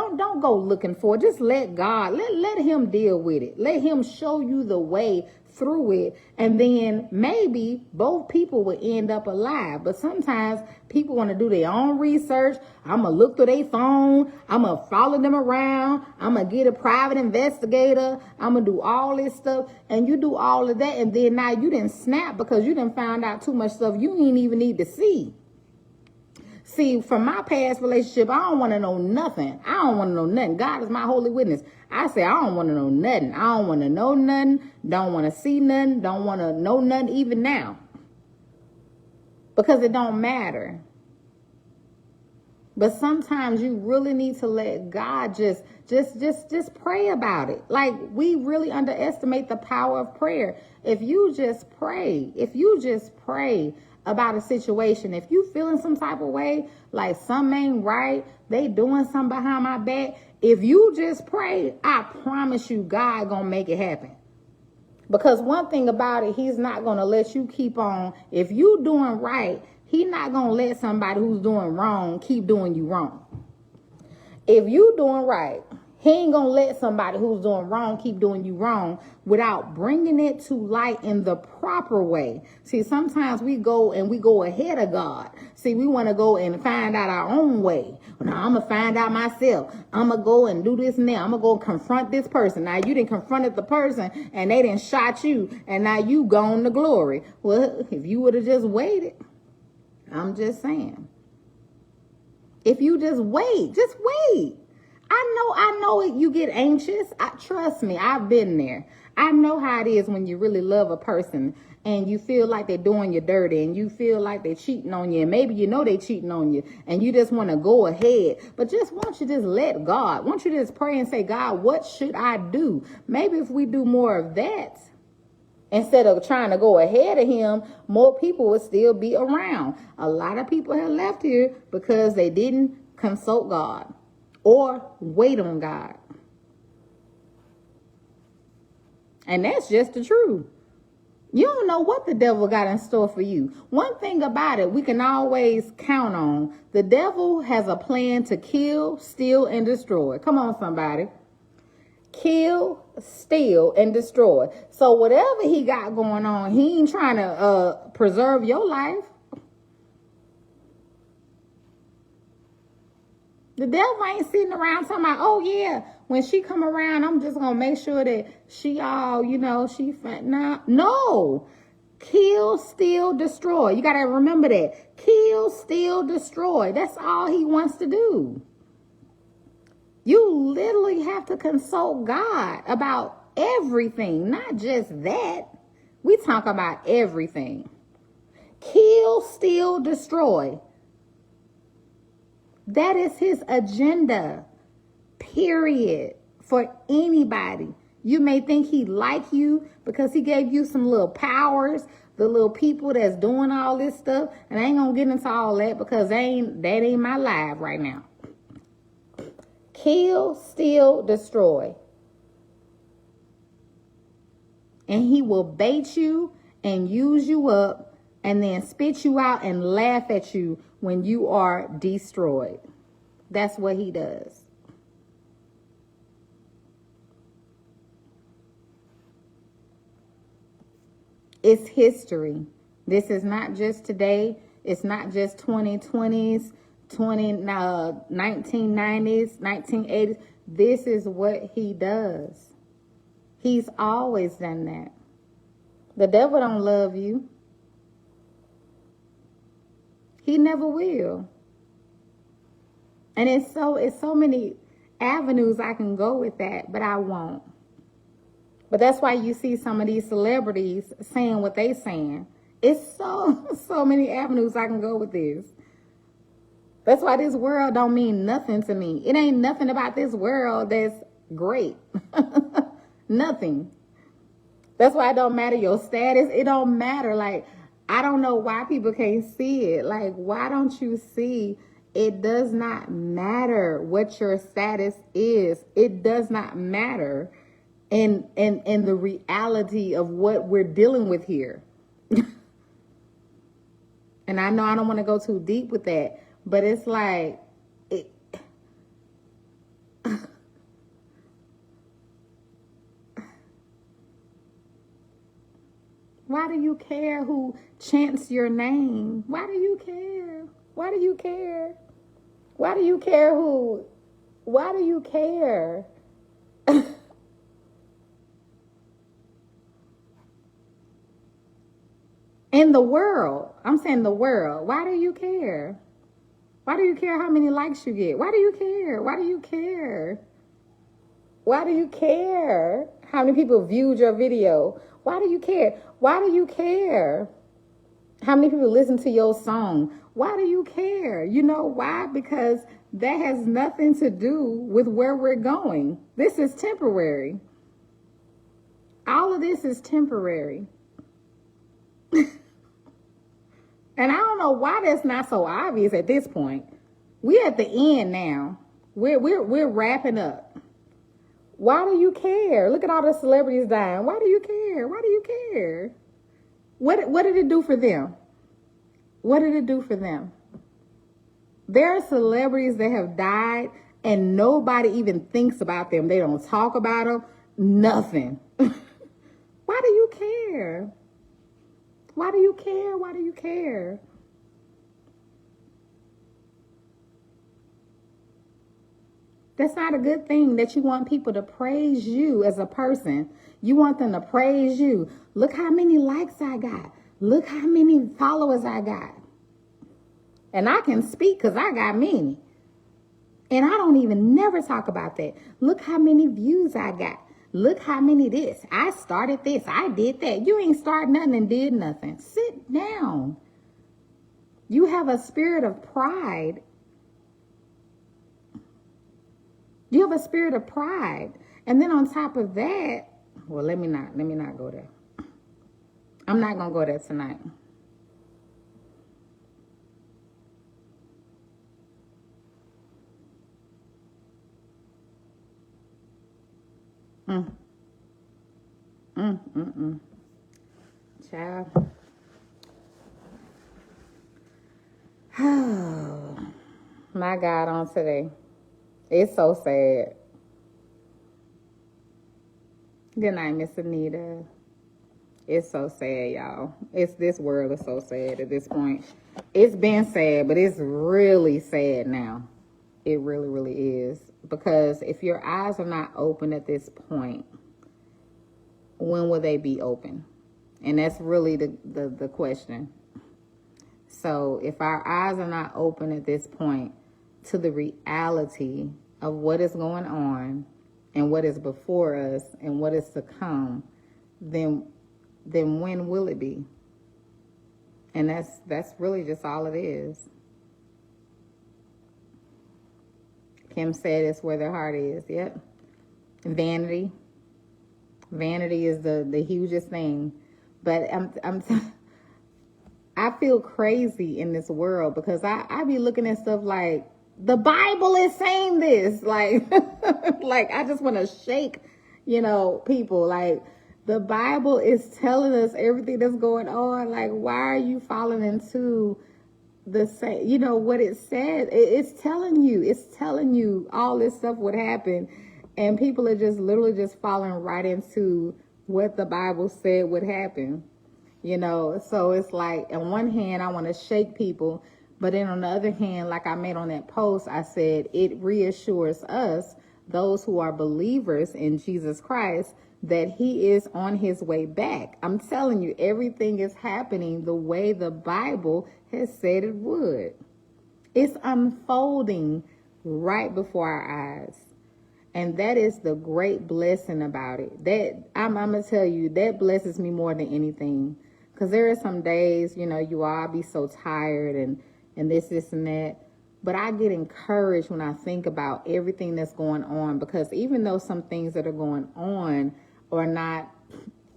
go looking for it. Just let God, let him deal with it. Let him show you the way through it. And then maybe both people will end up alive. But sometimes people want to do their own research. I'm going to look through their phone. I'm going to follow them around. I'm going to get a private investigator. I'm going to do all this stuff. And you do all of that. And then now you didn't snap because you didn't find out too much stuff you didn't even need to see. See, from my past relationship, I don't want to know nothing. I don't want to know nothing. God is my holy witness. I say, I don't want to know nothing. I don't want to know nothing. Don't want to see nothing. Don't want to know nothing even now. Because it don't matter. But sometimes you really need to let God just pray about it. Like, we really underestimate the power of prayer. If you just pray about a situation, if you feeling some type of way, like something ain't right, they doing something behind my back, if you just pray, I promise you God gonna make it happen. Because one thing about it, he's not gonna let you keep on. If you doing right, he's not gonna let somebody who's doing wrong keep doing you wrong. If you doing right, he ain't gonna let somebody who's doing wrong keep doing you wrong without bringing it to light in the proper way. See, sometimes we go ahead of God. See, we want to go and find out our own way. Now, I'm going to find out myself. I'm going to go and do this now. I'm going to go confront this person. Now, you didn't confronted the person and they didn't shot you and now you gone to glory. Well, if you would have just waited, I'm just saying. If you just wait. I know you get anxious. Trust me, I've been there. I know how it is when you really love a person and you feel like they're doing you dirty and you feel like they're cheating on you. And maybe you know they're cheating on you and you just want to go ahead. But won't you just let God, won't you just pray and say, God, what should I do? Maybe if we do more of that, Instead of trying to go ahead of him, more people would still be around. A lot of people have left here because they didn't consult God or wait on God. And that's just the truth. You don't know what the devil got in store for you. One thing about it, we can always count on. The devil has a plan to kill, steal, and destroy. Come on, somebody. Kill, steal, and destroy. So whatever he got going on, he ain't trying to preserve your life. The devil ain't sitting around talking about, oh yeah, when she come around, I'm just going to make sure that she all, she fat. No. Kill, steal, destroy. You got to remember that. Kill, steal, destroy. That's all he wants to do. You literally have to consult God about everything, not just that. We talk about everything. Kill, steal, destroy. That is his agenda, period, for anybody. You may think he like you because he gave you some little powers, the little people that's doing all this stuff. And I ain't going to get into all that because that ain't my life right now. Kill, steal, destroy. And he will bait you and use you up and then spit you out and laugh at you when you are destroyed. That's what he does. It's history. This is not just today. It's not just 2020s, 1990s, 1980s. This is what he does. He's always done that. The devil don't love you. He never will. And it's so many avenues I can go with that, but I won't. But that's why you see some of these celebrities saying what they saying. It's so many avenues I can go with this. That's why this world don't mean nothing to me. It ain't nothing about this world that's great. Nothing. That's why it don't matter your status. It don't matter. Like, I don't know why people can't see it. Like, why don't you see it does not matter what your status is. It does not matter in the reality of what we're dealing with here. And I know I don't want to go too deep with that, but it's like, why do you care who chants your name? Why do you care? Why do you care? Why do you care who? Why do you care? In the world, I'm saying the world, why do you care? Why do you care how many likes you get? Why do you care? Why do you care? Why do you care how many people viewed your video? Why do you care? Why do you care how many people listen to your song? Why do you care? You know why? Because that has nothing to do with where we're going. This is temporary. All of this is temporary. And I don't know why that's not so obvious at this point. We're at the end now. We're wrapping up. Why do you care? Look at all the celebrities dying. Why do you care? Why do you care? What did it do for them? What did it do for them? There are celebrities that have died and nobody even thinks about them. They don't talk about them. Nothing. Why do you care? Why do you care? Why do you care? That's not a good thing that you want people to praise you as a person. You want them to praise you. Look how many likes I got. Look how many followers I got. And I can speak because I got many. And I don't even never talk about that. Look how many views I got. Look how many this. I started this. I did that. You ain't started nothing and did nothing. Sit down. You have a spirit of pride. You have a spirit of pride. And then on top of that, well, let me not go there. I'm not going to go there tonight. Child. My God, on today. It's so sad. Good night, Miss Anita. It's so sad, y'all. This world is so sad at this point. It's been sad, but it's really sad now. It really, really is. Because if your eyes are not open at this point, when will they be open? And that's really the question. So if our eyes are not open at this point to the reality of what is going on and what is before us and what is to come, then when will it be? And that's really just all it is. Kim said it's where their heart is. Yep. Vanity. Vanity is the hugest thing. But I feel crazy in this world because I be looking at stuff like, the Bible is saying this. Like, like I just want to shake, people. Like, the Bible is telling us everything that's going on. Like, why are you falling into the same, what it said? It's telling you all this stuff would happen. And people are just literally just falling right into what the Bible said would happen. So it's like, on one hand, I want to shake people. But then on the other hand, like I made on that post, I said it reassures us, those who are believers in Jesus Christ, that he is on his way back. I'm telling you, everything is happening the way the Bible has said it would. It's unfolding right before our eyes. And that is the great blessing about it. That I'm going to tell you, that blesses me more than anything. Because there are some days, you all be so tired and this and that. But I get encouraged when I think about everything that's going on. Because even though some things that are going on are not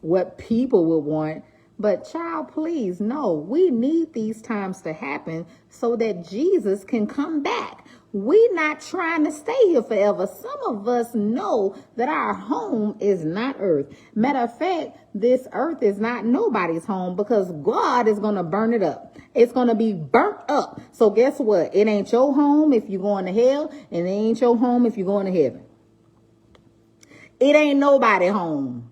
what people would want, but child, please, no, we need these times to happen so that Jesus can come back. We're not trying to stay here forever. Some of us know that our home is not earth. Matter of fact, this earth is not nobody's home because God is going to burn it up. It's going to be burnt up. So guess what? It ain't your home if you're going to hell, and it ain't your home if you're going to heaven. It ain't nobody's home.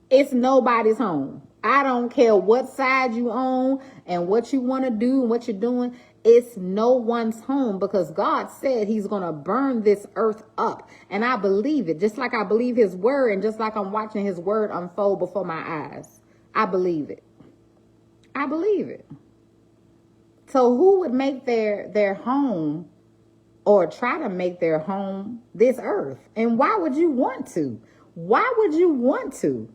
It's nobody's home. I don't care what side you on and what you want to do and what you're doing. It's no one's home because God said he's going to burn this earth up. And I believe it, just like I believe his word and just like I'm watching his word unfold before my eyes. I believe it. I believe it. So who would make their home or try to make their home this earth? And why would you want to? Why would you want to?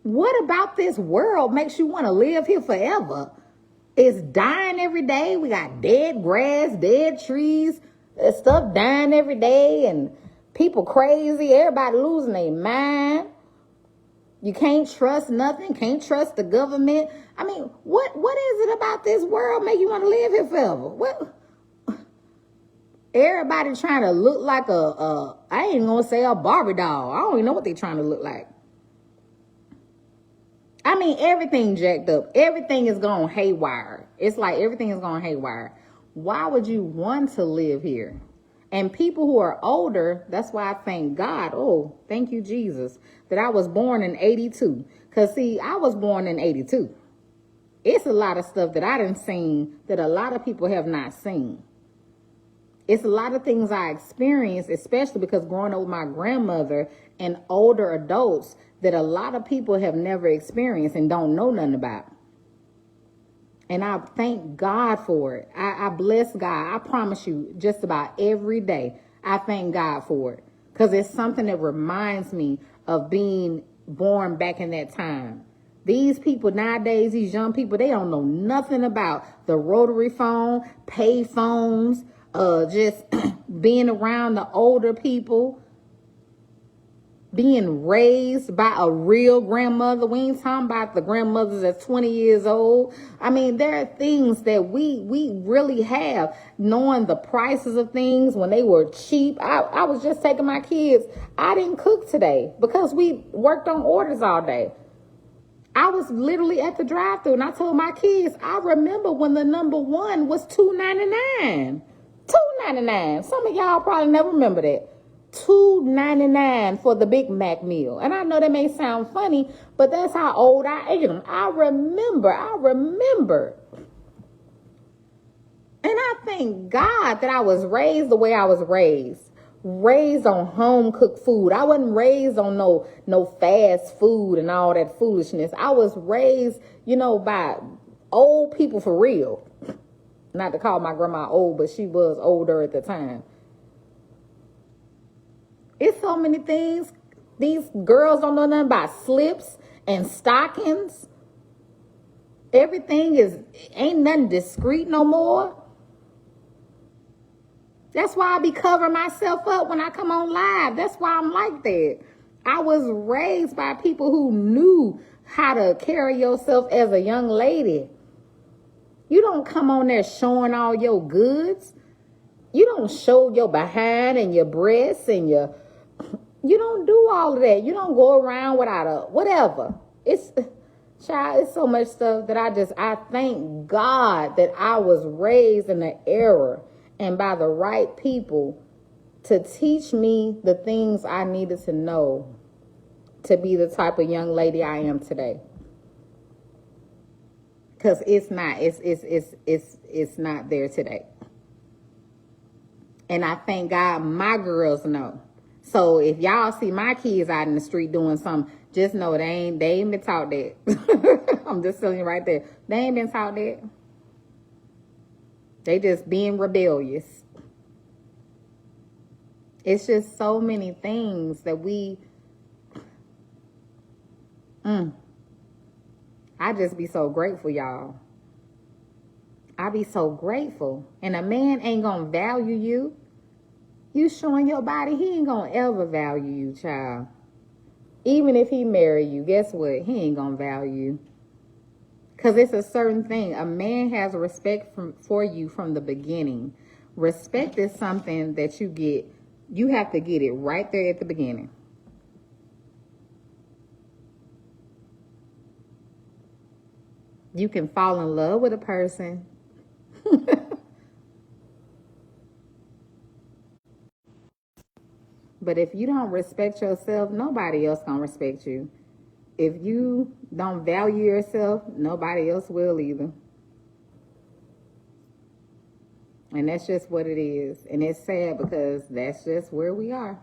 What about this world makes you want to live here forever? It's dying every day. We got dead grass, dead trees, stuff dying every day, and people crazy. Everybody losing their mind. You can't trust nothing. Can't trust the government. I mean, what is it about this world make you want to live here forever? What? Everybody trying to look like I ain't gonna say a Barbie doll. I don't even know what they trying to look like. I mean, everything jacked up. Everything is going haywire. It's like everything is going haywire. Why would you want to live here? And people who are older, that's why I thank God. Oh, thank you, Jesus, that I was born in 82. Because, see, I was born in 82. It's a lot of stuff that I done seen that a lot of people have not seen. It's a lot of things I experienced, especially because growing up with my grandmother and older adults that a lot of people have never experienced and don't know nothing about. And I thank God for it. I bless God. I promise you, just about every day, I thank God for it. Because it's something that reminds me of being born back in that time. These people nowadays, these young people, they don't know nothing about the rotary phone, pay phones, just being around the older people. being raised by a real grandmother. We ain't talking about the grandmothers that's 20 years old. I mean, there are things that we really have, knowing the prices of things when they were cheap. I was just taking my kids. I didn't cook today because we worked on orders all day. I was literally at the drive-thru and I told my kids, I remember when the number one was $2.99. $2.99. Some of y'all probably never remember that. $2.99 for the Big Mac meal. And I know that may sound funny, but that's how old I am. I remember. And I thank God that I was raised the way I was raised. Raised on home cooked food. I wasn't raised on no fast food and all that foolishness. I was raised, by old people for real. Not to call my grandma old, but she was older at the time. It's so many things. These girls don't know nothing about slips and stockings. Everything ain't nothing discreet no more. That's why I be covering myself up when I come on live. That's why I'm like that. I was raised by people who knew how to carry yourself as a young lady. You don't come on there showing all your goods. You don't show your behind and your breasts and you don't do all of that. You don't go around without whatever. It's so much stuff that I thank God that I was raised in the era and by the right people to teach me the things I needed to know to be the type of young lady I am today. Because it's not there today. And I thank God my girls know. So if y'all see my kids out in the street doing something, just know they ain't been taught that. I'm just telling you right there. They ain't been taught that. They just being rebellious. It's just so many things that I just be so grateful, y'all. I be so grateful. And a man ain't gonna value you. You showing your body, he ain't gonna ever value you, child. Even if he marry you, guess what? He ain't gonna value you. Because it's a certain thing. A man has respect for you from the beginning. Respect is something that you have to get it right there at the beginning. You can fall in love with a person. But if you don't respect yourself, nobody else gonna respect you. If you don't value yourself, nobody else will either. And that's just what it is. And it's sad because that's just where we are.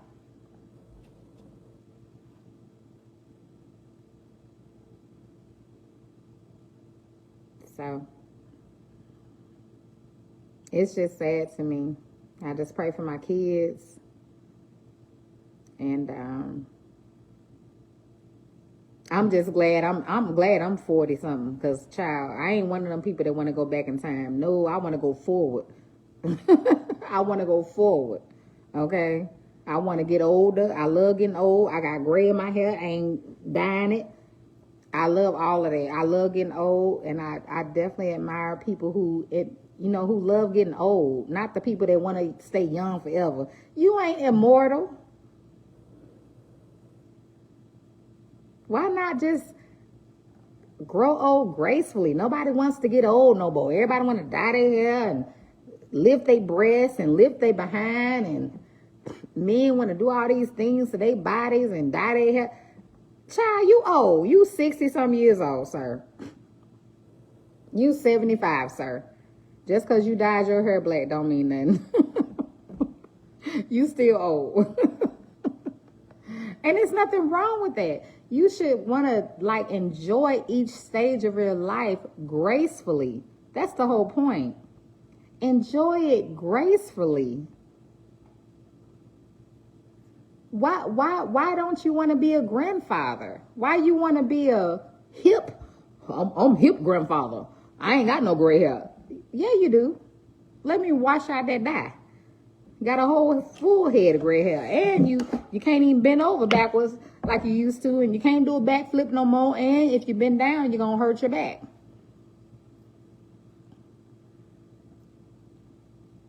So it's just sad to me. I just pray for my kids. And I'm just glad I'm glad I'm 40 something, because child, I ain't one of them people that want to go back in time. No, I want to go forward. I want to go forward. Okay? I want to get older. I love getting old. I got gray in my hair. I ain't dyeing it. I love all of that. I love getting old, and I definitely admire people who love getting old. Not the people that want to stay young forever. You ain't immortal. Why not just grow old gracefully? Nobody wants to get old no more. Everybody want to dye their hair and lift their breasts and lift their behind, and men want to do all these things to their bodies and dye their hair. Child, you old. You 60-some years old, sir. You 75, sir. Just because you dyed your hair black don't mean nothing. You still old. And there's nothing wrong with that. You should want to enjoy each stage of your life gracefully. That's the whole point. Enjoy it gracefully. Why don't you want to be a grandfather? Why you want to be a I'm hip grandfather. I ain't got no gray hair. Yeah, you do. Let me wash out that dye. Got a whole full head of gray hair. And you can't even bend over backwards like you used to, and you can't do a backflip no more. And if you bend down, you're going to hurt your back.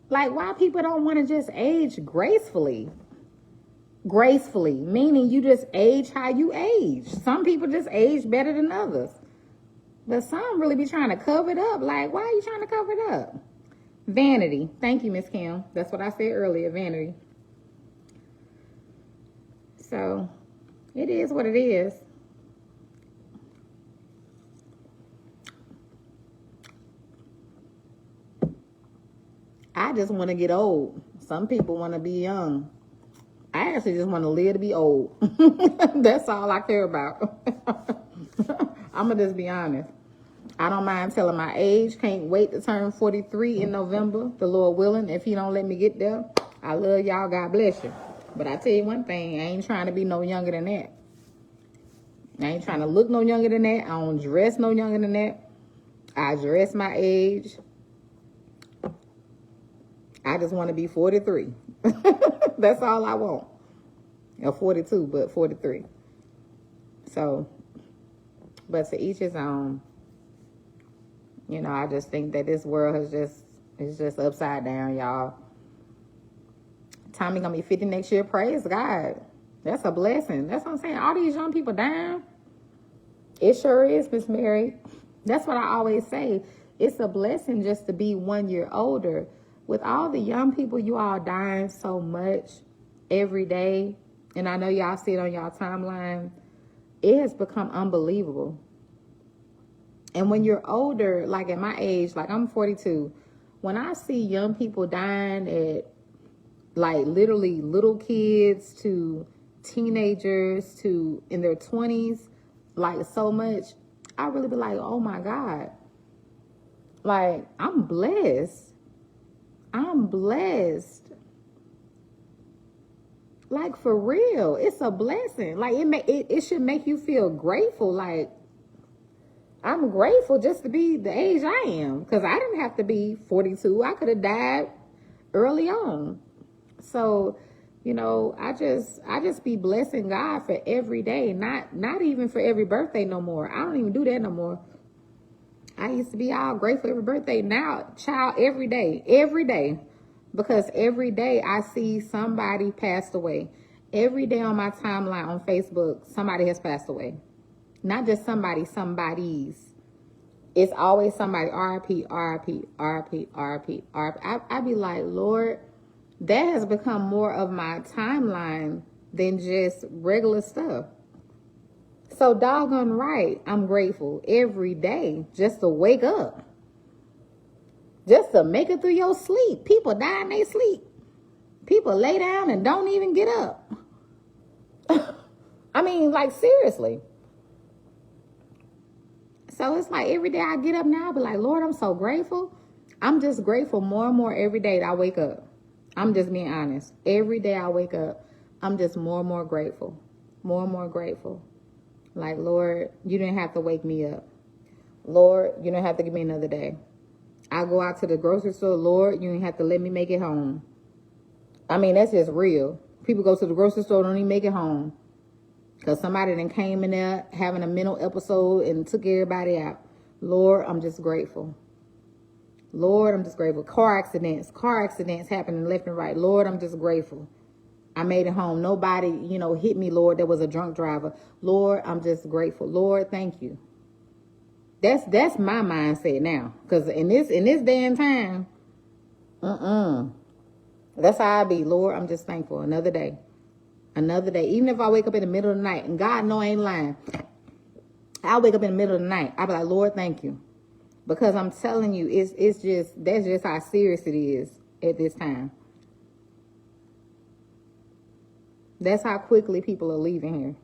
Like, why people don't want to just age gracefully? Gracefully, meaning you just age how you age. Some people just age better than others. But some really be trying to cover it up. Like, why are you trying to cover it up? Vanity. Thank you, Miss Kim. That's what I said earlier, vanity. So, it is what it is. I just want to get old. Some people want to be young. I actually just want to live to be old. That's all I care about. I'm going to just be honest. I don't mind telling my age. Can't wait to turn 43 in November, the Lord willing. If he don't let me get there, I love y'all. God bless you. But I tell you one thing, I ain't trying to be no younger than that. I ain't trying to look no younger than that. I don't dress no younger than that. I dress my age. I just want to be 43. That's all I want. Or 42, but 43. So, but to each his own. You know, I just think that this world is just upside down, y'all. Tommy gonna be 50 next year. Praise God. That's a blessing. That's what I'm saying. All these young people dying. It sure is, Miss Mary. That's what I always say. It's a blessing just to be 1 year older. With all the young people, you all dying so much every day, and I know y'all see it on y'all timeline, it has become unbelievable. And when you're older, like at my age, like I'm 42, when I see young people dying at like literally little kids to teenagers to in their 20s, like so much, I really be like, oh my God. Like, I'm blessed. I'm blessed. Like, for real, it's a blessing. Like, it should make you feel grateful. Like, I'm grateful just to be the age I am, because I didn't have to be 42. I could have died early on. So, you know, I just be blessing God for every day, not even for every birthday no more. I don't even do that no more. I used to be all grateful every birthday. Now, child, every day, because every day I see somebody passed away. Every day on my timeline on Facebook, somebody has passed away. Not just somebody, somebody's. It's always somebody, RIP, RIP, RIP, RIP, RIP. I be like, Lord, that has become more of my timeline than just regular stuff. So doggone right, I'm grateful every day just to wake up. Just to make it through your sleep. People die in their sleep. People lay down and don't even get up. I mean, like, seriously. So it's like every day I get up now, I be like, Lord, I'm so grateful. I'm just grateful more and more every day that I wake up. I'm just being honest. Every day I wake up, I'm just more and more grateful. More and more grateful. Like, Lord, you didn't have to wake me up. Lord, you don't have to give me another day. I go out to the grocery store. Lord, you didn't have to let me make it home. I mean, that's just real. People go to the grocery store, don't even make it home. Because somebody then came in there having a mental episode and took everybody out. Lord, I'm just grateful. Lord, I'm just grateful. Car accidents happening left and right. Lord, I'm just grateful. I made it home. Nobody, hit me, Lord. There was a drunk driver. Lord, I'm just grateful. Lord, thank you. That's my mindset now. Because in this day and time, that's how I be. Lord, I'm just thankful. Another day. Another day. Even if I wake up in the middle of the night, and God know I ain't lying, I wake up in the middle of the night. I be like, Lord, thank you. Because I'm telling you, that's just how serious it is at this time. That's how quickly people are leaving here.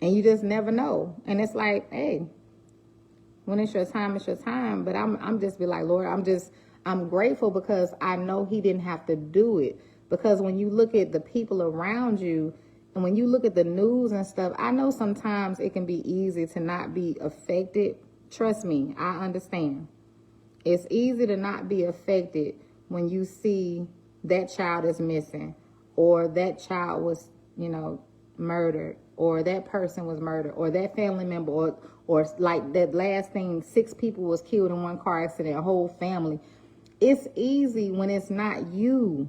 And you just never know. And it's like, hey, when it's your time, it's your time. But I'm just be like, Lord, I'm grateful because I know he didn't have to do it. Because when you look at the people around you, and when you look at the news and stuff, I know sometimes it can be easy to not be affected. Trust me, I understand. It's easy to not be affected when you see that child is missing, or that child was, murdered, or that person was murdered, or that family member, or like that last thing, 6 people was killed in one car accident, a whole family. It's easy when it's not you.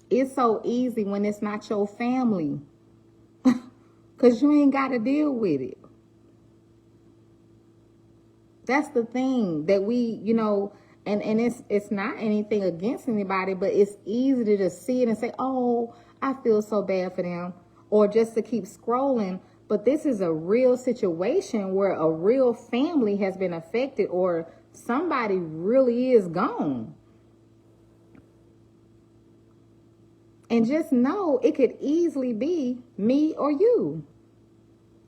It's so easy when it's not your family. Because you ain't got to deal with it. That's the thing that we, and it's not anything against anybody, but it's easy to just see it and say, oh, I feel so bad for them, or just to keep scrolling. But this is a real situation where a real family has been affected, or somebody really is gone. And just know it could easily be me or you.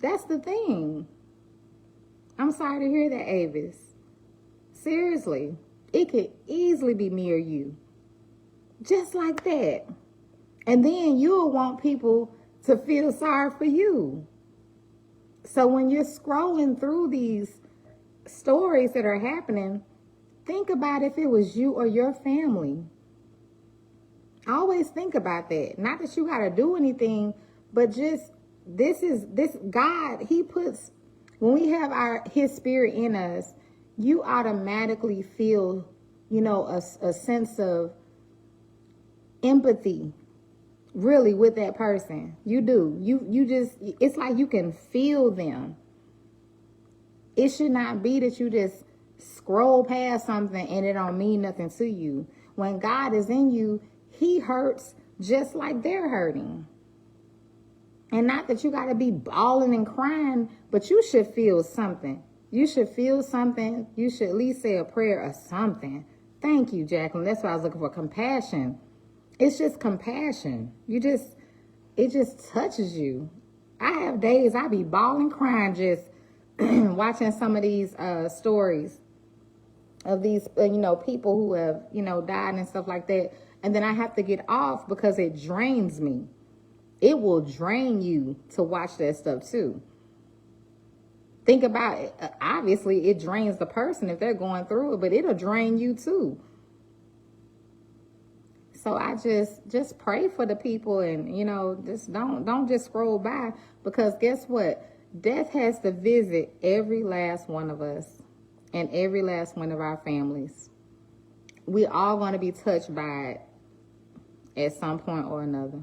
That's the thing. I'm sorry to hear that, Avis. Seriously, it could easily be me or you. Just like that. And then you'll want people to feel sorry for you. So when you're scrolling through these stories that are happening, think about if it was you or your family. Always think about that. Not that you got to do anything, but just this God, he puts, when we have his spirit in us, you automatically feel, a sense of empathy, really, with that person. You do. You just, it's like you can feel them. It should not be that you just scroll past something and it don't mean nothing to you. When God is in you, he hurts just like they're hurting. And not that you got to be bawling and crying, but you should feel something. You should feel something. You should at least say a prayer or something. Thank you, Jacqueline. That's why I was looking for, compassion. It's just compassion. It just touches you. I have days I be bawling, crying, just watching some of these stories of these, people who have, died and stuff like that. And then I have to get off because it drains me. It will drain you to watch that stuff too. Think about it. Obviously, it drains the person if they're going through it, but it'll drain you too. So I just pray for the people, and just don't just scroll by, because guess what? Death has to visit every last one of us and every last one of our families. We all going to be touched by it at some point or another.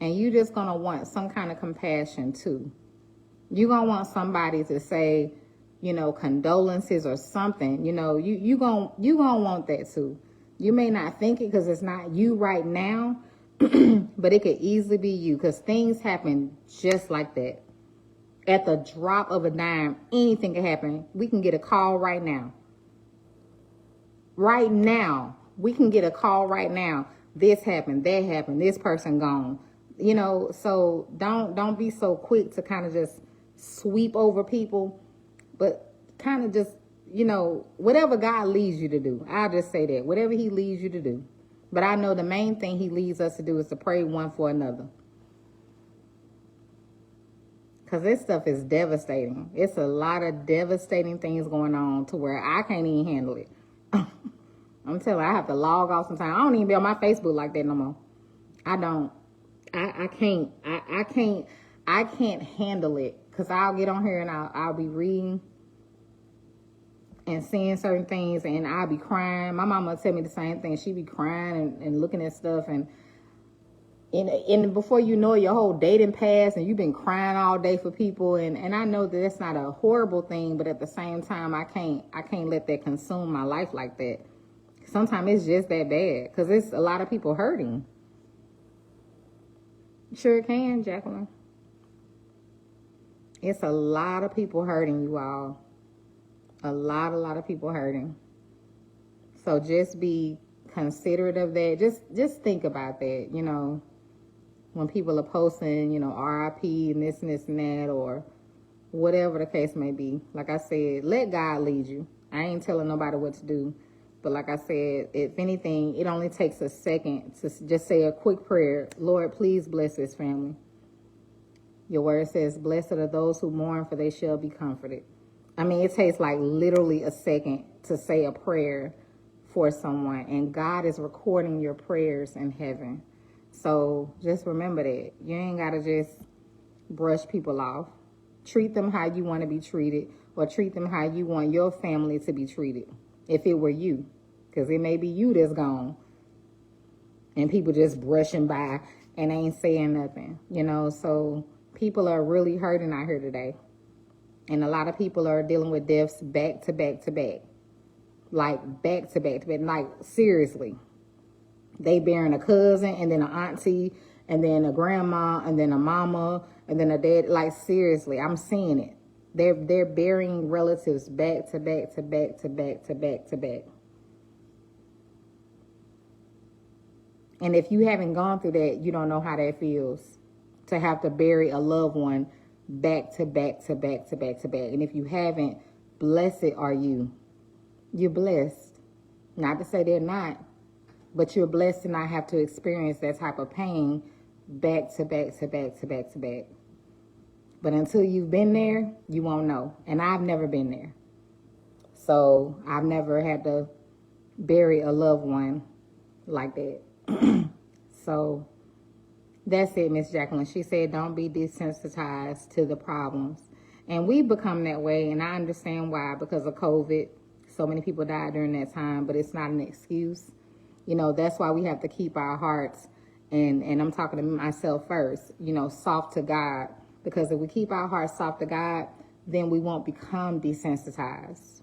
And you just going to want some kind of compassion too. You're going to want somebody to say, condolences or something. You going to want that too. You may not think it because it's not you right now, but it could easily be you, because things happen just like that. At the drop of a dime, anything can happen. We can get a call right now. Right now, we can get a call right now. This happened, that happened, this person gone. So don't be so quick to kind of just sweep over people, but kind of just, whatever God leads you to do. I'll just say that, whatever he leads you to do. But I know the main thing he leads us to do is to pray one for another. Because this stuff is devastating. It's a lot of devastating things going on to where I can't even handle it. I'm telling you, I have to log off sometimes. I don't even be on my Facebook like that no more. I don't. I can't handle it, because I'll get on here and I'll be reading and seeing certain things, and I'll be crying. My mama tell me the same thing. She be crying and looking at stuff, and before you know it, your whole day done passed and you've been crying all day for people, and I know that that's not a horrible thing, but at the same time I can't let that consume my life like that. Sometimes it's just that bad, because it's a lot of people hurting. Sure can, Jacqueline. It's a lot of people hurting, you all. A lot of people hurting. So just be considerate of that. Just think about that, when people are posting, RIP and this and that, or whatever the case may be. Like I said, let God lead you. I ain't telling nobody what to do. But like I said, if anything, it only takes a second to just say a quick prayer. Lord, please bless this family. Your word says, blessed are those who mourn, for they shall be comforted. I mean, it takes like literally a second to say a prayer for someone, and God is recording your prayers in heaven. So just remember that. You ain't got to just brush people off. Treat them how you want to be treated, or treat them how you want your family to be treated, if it were you. Because it may be you that's gone, and people just brushing by and ain't saying nothing, So people are really hurting out here today. And a lot of people are dealing with deaths back to back to back. Like, back to back to back. Like, seriously. They bearing a cousin, and then an auntie, and then a grandma, and then a mama, and then a dad. Like, seriously, I'm seeing it. They're burying relatives back to back to back to back to back to back. And if you haven't gone through that, you don't know how that feels, to have to bury a loved one back to back to back to back to back. And if you haven't, blessed are you. You're blessed. Not to say they're not, but you're blessed to not have to experience that type of pain back to back to back to back to back. But until you've been there, you won't know. And I've never been there. So I've never had to bury a loved one like that. So that's it, Miss Jacqueline. She said, don't be desensitized to the problems. And we become that way, and I understand why, because of COVID. So many people died during that time, but it's not an excuse. That's why we have to keep our hearts, and I'm talking to myself first, soft to God. Because if we keep our hearts soft to God, then we won't become desensitized.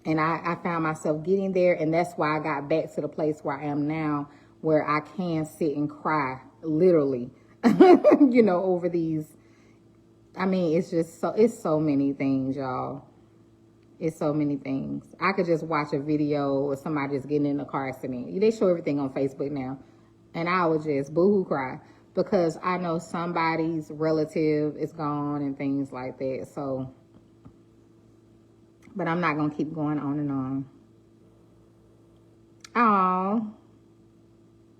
And I found myself getting there, and that's why I got back to the place where I am now, where I can sit and cry, literally, over these. I mean, it's so many things, y'all. It's so many things. I could just watch a video of somebody just getting in a car accident. They show everything on Facebook now. And I would just boo-hoo cry, because I know somebody's relative is gone and things like that. So, but I'm not going to keep going on and on. Oh,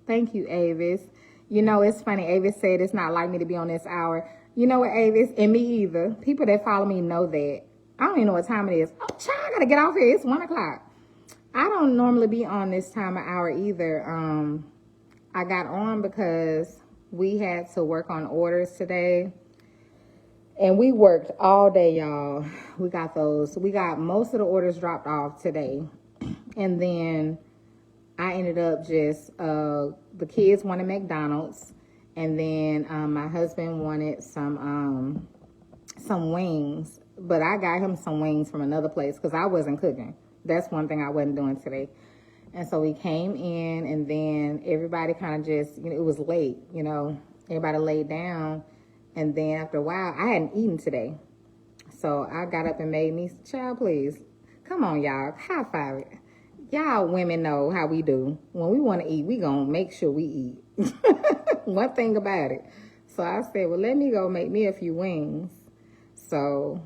thank you, Avis. It's funny. Avis said it's not like me to be on this hour. You know what, Avis? And me either. People that follow me know that. I don't even know what time it is. Oh, child, I got to get off here. It's 1 o'clock. I don't normally be on this time of hour either. I got on because we had to work on orders today. And we worked all day, y'all. We got most of the orders dropped off today. And then I ended up just, the kids wanted McDonald's. And then my husband wanted some wings. But I got him some wings from another place because I wasn't cooking. That's one thing I wasn't doing today. And so we came in, and then everybody kind of just, it was late, Everybody laid down. And then after a while, I hadn't eaten today. So I got up and made me, child, please. Come on, y'all. High five it. Y'all women know how we do. When we want to eat, we going to make sure we eat. One thing about it. So I said, well, let me go make me a few wings. So,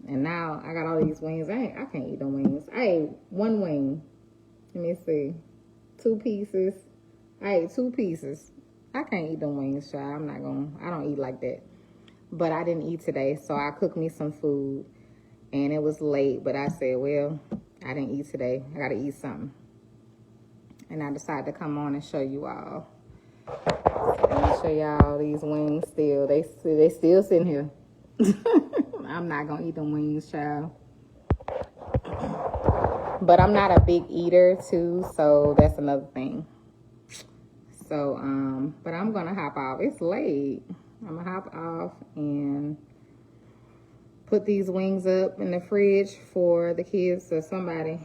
and now I got all these wings. I can't eat the wings. I ate one wing. Let me see. 2 pieces. I ate 2 pieces. I can't eat them wings, child. I don't eat like that. But I didn't eat today, so I cooked me some food. And it was late, but I said, well, I didn't eat today. I got to eat something. And I decided to come on and show you all. Let me show y'all these wings still. They still sitting here. I'm not going to eat them wings, child. But I'm not a big eater, too, so that's another thing. So, but I'm going to hop off. It's late. I'm going to hop off and put these wings up in the fridge for the kids or somebody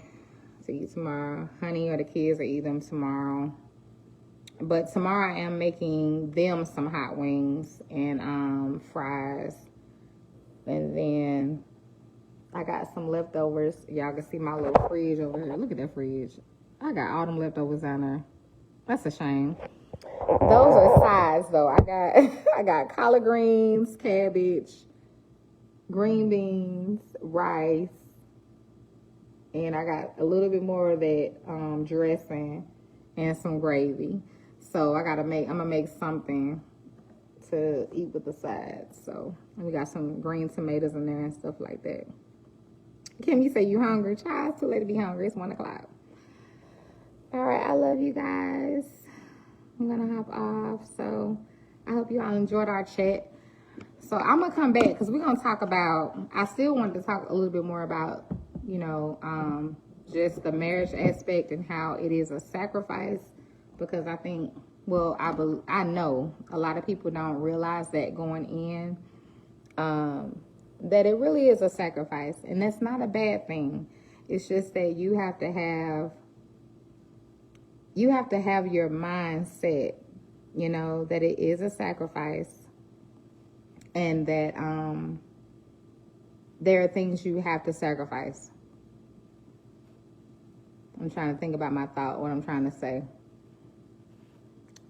to eat tomorrow. Honey or the kids will eat them tomorrow. But tomorrow I am making them some hot wings and fries. And then I got some leftovers. Y'all can see my little fridge over here. Look at that fridge. I got all them leftovers down there. That's a shame. Those are sides though. I got collard greens, cabbage, green beans, rice, and I got a little bit more of that dressing and some gravy. So I'm gonna make something to eat with the sides. So we got some green tomatoes in there and stuff like that. Kim, you say you hungry? Child, it's too late to be hungry. It's 1 o'clock. All right, I love you guys. I'm gonna hop off. So I hope you all enjoyed our chat. So I'm gonna come back because we're gonna talk about. I still wanted to talk a little bit more about, just the marriage aspect and how it is a sacrifice. Because I think, well, I know a lot of people don't realize that going in, that it really is a sacrifice, and that's not a bad thing. It's just that you have to have your mind set, that it is a sacrifice, and that there are things you have to sacrifice. I'm trying to think about my thought, what I'm trying to say.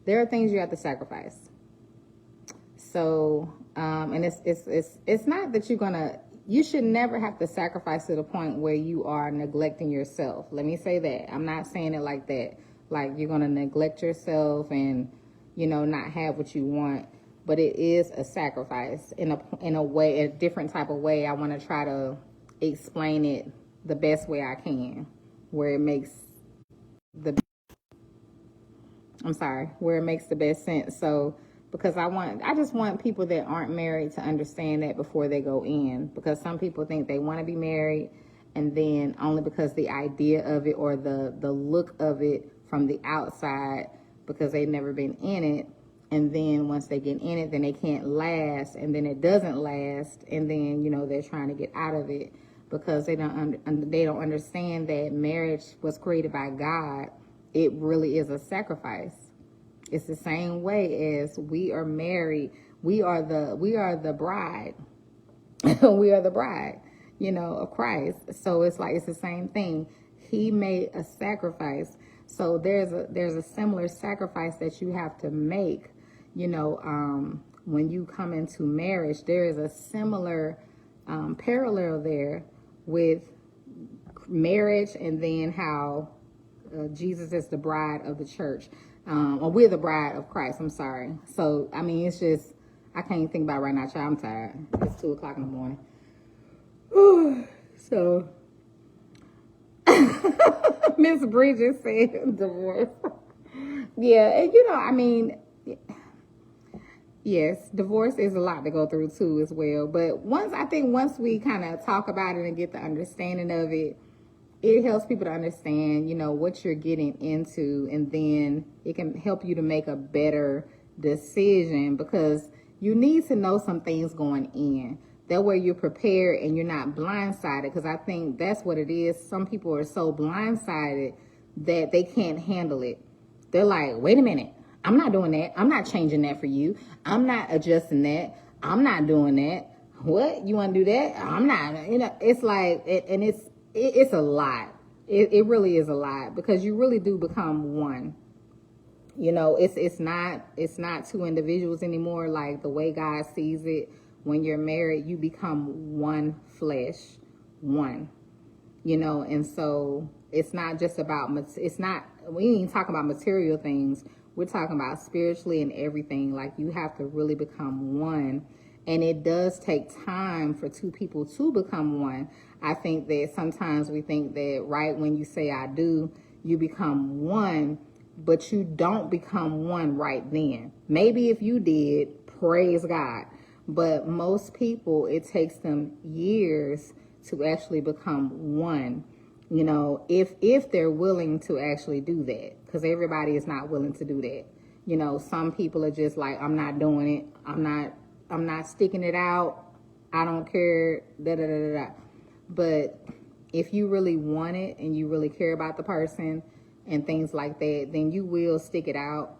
There are things you have to sacrifice. So, and it's not that you should never have to sacrifice to the point where you are neglecting yourself. Let me say that. I'm not saying it like that. Like you're going to neglect yourself and, not have what you want. But it is a sacrifice in a way, a different type of way. I want to try to explain it the best way I can, where it makes the best sense. So, because I just want people that aren't married to understand that before they go in, because some people think they want to be married, and then only because the idea of it or the look of it from the outside, because they've never been in it, and then once they get in it, then they can't last, and then it doesn't last, and then they're trying to get out of it because they don't understand that marriage was created by God. It really is a sacrifice. It's the same way as we are married. We are the bride. We are the bride, of Christ. So it's the same thing. He made a sacrifice. So there's a similar sacrifice that you have to make, when you come into marriage. There is a similar parallel there with marriage, and then how Jesus is the bride of the church. Or we're the bride of Christ. I'm sorry. So, it's just, I can't even think about it right now, child. I'm tired. It's 2 o'clock in the morning. So, Miss Bridget said divorce. Yeah, and yes, divorce is a lot to go through too as well. But once we kind of talk about it and get the understanding of it, it helps people to understand, what you're getting into, and then it can help you to make a better decision, because you need to know some things going in. That way you're prepared and you're not blindsided, because I think that's what it is. Some people are so blindsided that they can't handle it. They're like, wait a minute, I'm not doing that. I'm not changing that for you. I'm not adjusting that. I'm not doing that. What? You want to do that? I'm not. It's like, and it's a lot. It really is a lot, because you really do become one. It's not two individuals anymore. Like the way God sees it, when you're married, you become one flesh, one. And so it's not just about, we ain't talking about material things. We're talking about spiritually and everything. Like you have to really become one. And it does take time for two people to become one. I think that sometimes we think that right when you say I do, you become one, but you don't become one right then. Maybe if you did, praise God. But most people, it takes them years to actually become one, if they're willing to actually do that. Because everybody is not willing to do that. Some people are just like, I'm not doing it. I'm not sticking it out. I don't care. But if you really want it and you really care about the person and things like that, then you will stick it out.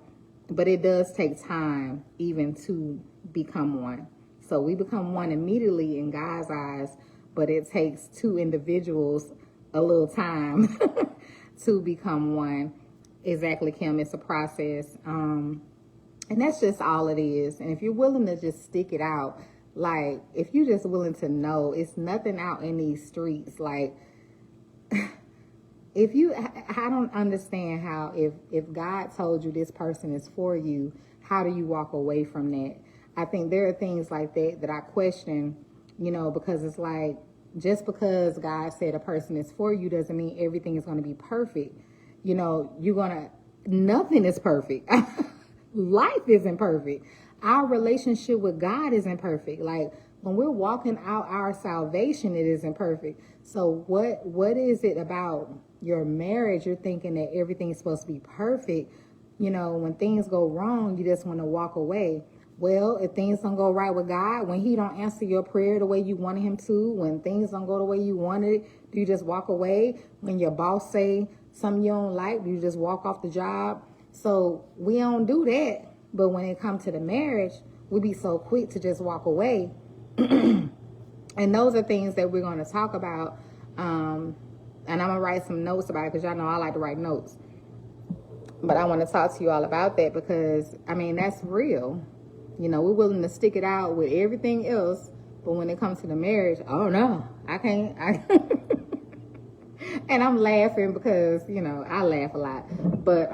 But it does take time even to become one. So we become one immediately in God's eyes, but it takes two individuals a little time to become one. Exactly, Kim. It's a process. And that's just all it is. And if you're willing to just stick it out, like if you're just willing to know, it's nothing out in these streets. Like I don't understand how, if God told you this person is for you, how do you walk away from that? I think there are things like that I question, because it's like, Just because God said a person is for you doesn't mean everything is going to be perfect. You know, nothing is perfect. Life isn't perfect. Our relationship with God isn't perfect. Like when we're walking out our salvation, it isn't perfect. So what is it about your marriage? You're thinking that everything's supposed to be perfect. You know, when things go wrong, you just want to walk away. Well, if things don't go right with God, when he don't answer your prayer the way you wanted him to, when things don't go the way you wanted it, do you just walk away? When your boss say something you don't like, do you just walk off the job? So we don't do that. But when it comes to the marriage, we be so quick to just walk away. And those are things that we're going to talk about. And I'm going to write some notes about it because y'all know I like to write notes. But I want to talk to you all about that because, I mean, that's real. You know, we're willing to stick it out with everything else. But when it comes to the marriage, oh, no, I can't. And I'm laughing because, you know, I laugh a lot. But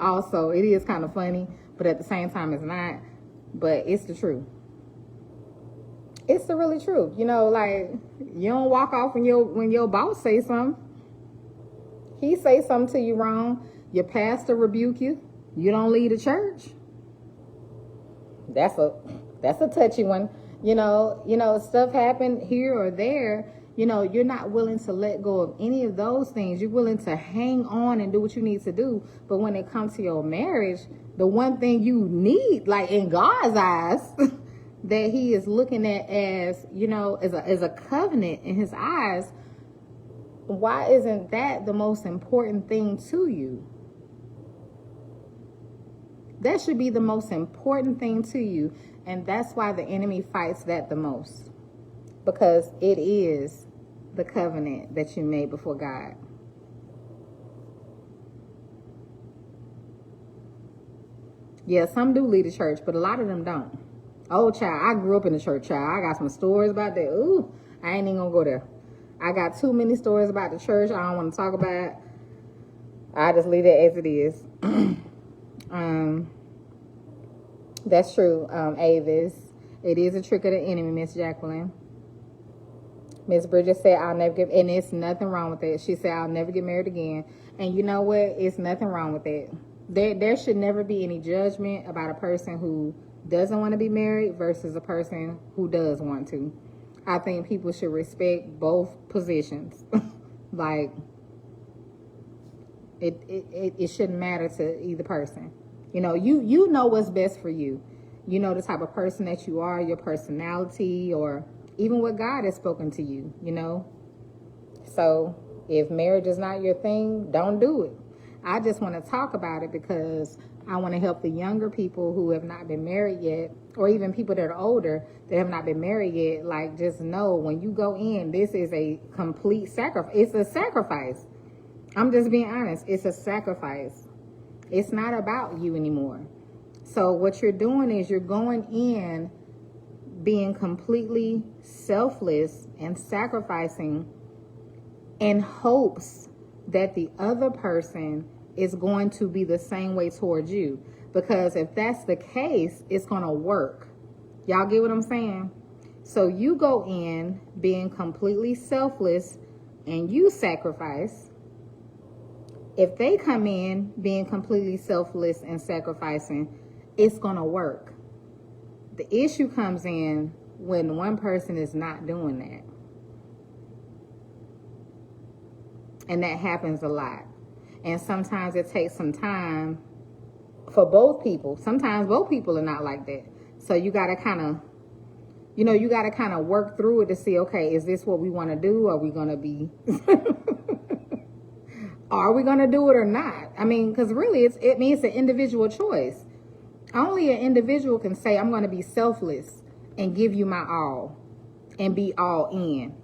also, it is kind of funny. But at the same time, it's not. But it's the truth. It's the really truth. You know, like, you don't walk off when your boss say something. He say something to you wrong. Your pastor rebuke you. You don't lead a church. That's a touchy one. You know, stuff happened here or there. You know, you're not willing to let go of any of those things. You're willing to hang on and do what you need to do. But when it comes to your marriage, the one thing you need, like in God's eyes, that he is looking at as, you know, as a covenant in his eyes, why isn't that the most important thing to you? That should be the most important thing to you. And that's why the enemy fights that the most. Because it is the covenant that you made before God. Yeah, some do lead the church, but a lot of them don't. Oh, child, I grew up in the church, child. I got some stories about that. Ooh, I ain't even gonna go there. I got too many stories about the church I don't want to talk about. I just leave it as it is. That's true, Avis. It is a trick of the enemy, Miss Jacqueline. Miss Bridget said, I'll never get, and it's nothing wrong with that. She said, I'll never get married again. And you know what? It's nothing wrong with that. There should never be any judgment about a person who doesn't want to be married versus a person who does want to. I think people should respect both positions. Like, it shouldn't matter to either person. You know, you know what's best for you. You know the type of person that you are, your personality, or even what God has spoken to you, you know. So if marriage is not your thing, don't do it. I just want to talk about it because I want to help the younger people who have not been married yet, or even people that are older that have not been married yet. Like, just know when you go in, this is a complete sacrifice. It's a sacrifice. I'm just being honest. It's a sacrifice. It's not about you anymore. So what you're doing is you're going in being completely selfless and sacrificing in hopes that the other person is going to be the same way towards you. Because if that's the case, it's going to work. Y'all get what I'm saying? So you go in being completely selfless and you sacrifice. If they come in being completely selfless and sacrificing, it's going to work. The issue comes in when one person is not doing that. And that happens a lot. And sometimes it takes some time for both people. Sometimes both people are not like that. So you got to kind of, work through it to see, okay, is this what we want to do? Are we going to be, are we going to do it or not? I mean, because really it means an individual choice. Only an individual can say, I'm going to be selfless and give you my all and be all in.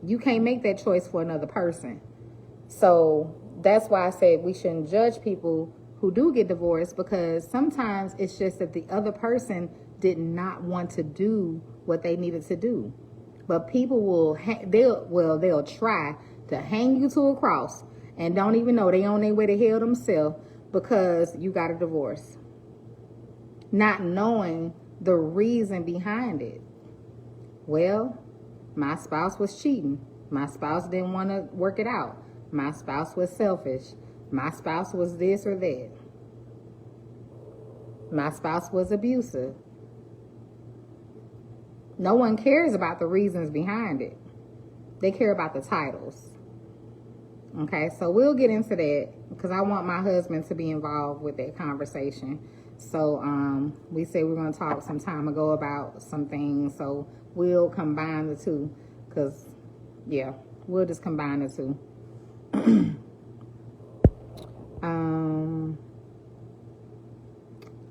You can't make that choice for another person. So that's why I said we shouldn't judge people who do get divorced, because sometimes it's just that the other person did not want to do what they needed to do. But people they'll try to hang you to a cross and don't even know they on their way to hell themselves because you got a divorce, not knowing the reason behind it. Well, My spouse was cheating. My spouse didn't want to work it out. My spouse was selfish. My spouse was this or that. My spouse was abusive. No one cares about the reasons behind it. They care about the titles. Okay, so we'll get into that because I want my husband to be involved with that conversation. So we said we are going to talk some time ago about some things. So we'll combine the two because, yeah, we'll just combine the two.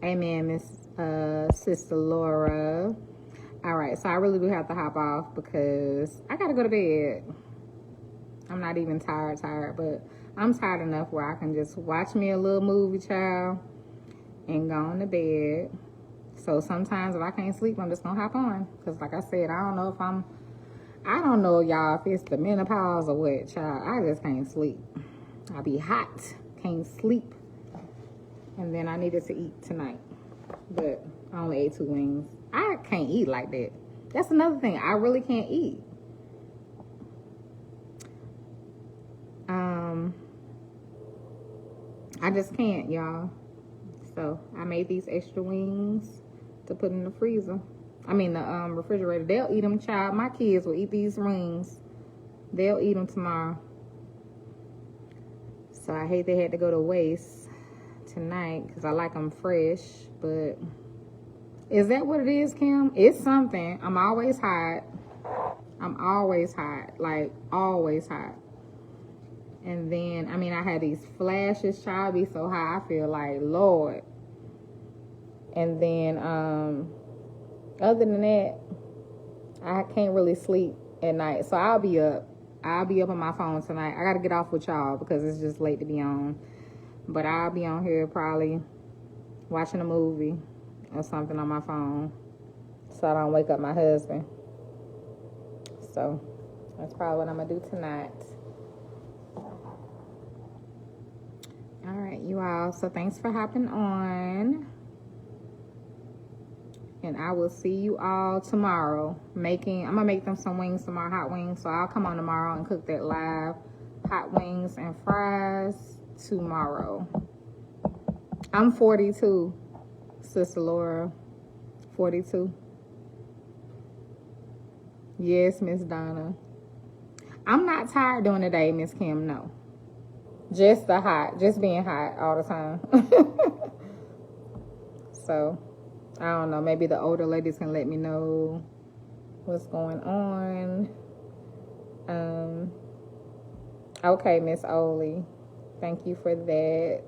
Amen, Miss Sister Laura. All right, so I really do have to hop off because I got to go to bed. I'm not even tired, but I'm tired enough where I can just watch me a little movie, child, and go on to bed. So sometimes if I can't sleep, I'm just going to hop on. Because like I said, I don't know, y'all, if it's the menopause or what, child. I just can't sleep. I be hot, can't sleep. And then I needed to eat tonight. But I only ate 2 wings. I can't eat like that. That's another thing. I really can't eat. I just can't, y'all. So I made these extra wings to put in the freezer. I mean the refrigerator. They'll eat them, child. My kids will eat these wings. They'll eat them tomorrow. So I hate they had to go to waste tonight because I like them fresh. But is that what it is, Kim? It's something. I'm always hot. Like always hot. And then, I mean, I had these flashes, child, be so high, I feel like, Lord. And then, other than that, I can't really sleep at night. So I'll be up on my phone tonight. I got to get off with y'all because it's just late to be on. But I'll be on here probably watching a movie or something on my phone so I don't wake up my husband. So that's probably what I'm going to do tonight. All right, you all. So thanks for hopping on. And I will see you all tomorrow. I'm going to make them some wings tomorrow, hot wings. So I'll come on tomorrow and cook that live hot wings and fries tomorrow. I'm 42, Sister Laura. 42. Yes, Miss Donna. I'm not tired during the day, Miss Kim, no. Just being hot all the time. So, I don't know. Maybe the older ladies can let me know what's going on. Okay, Miss Oli. Thank you for that.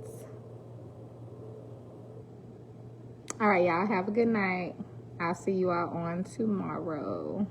All right, y'all. Have a good night. I'll see you all on tomorrow.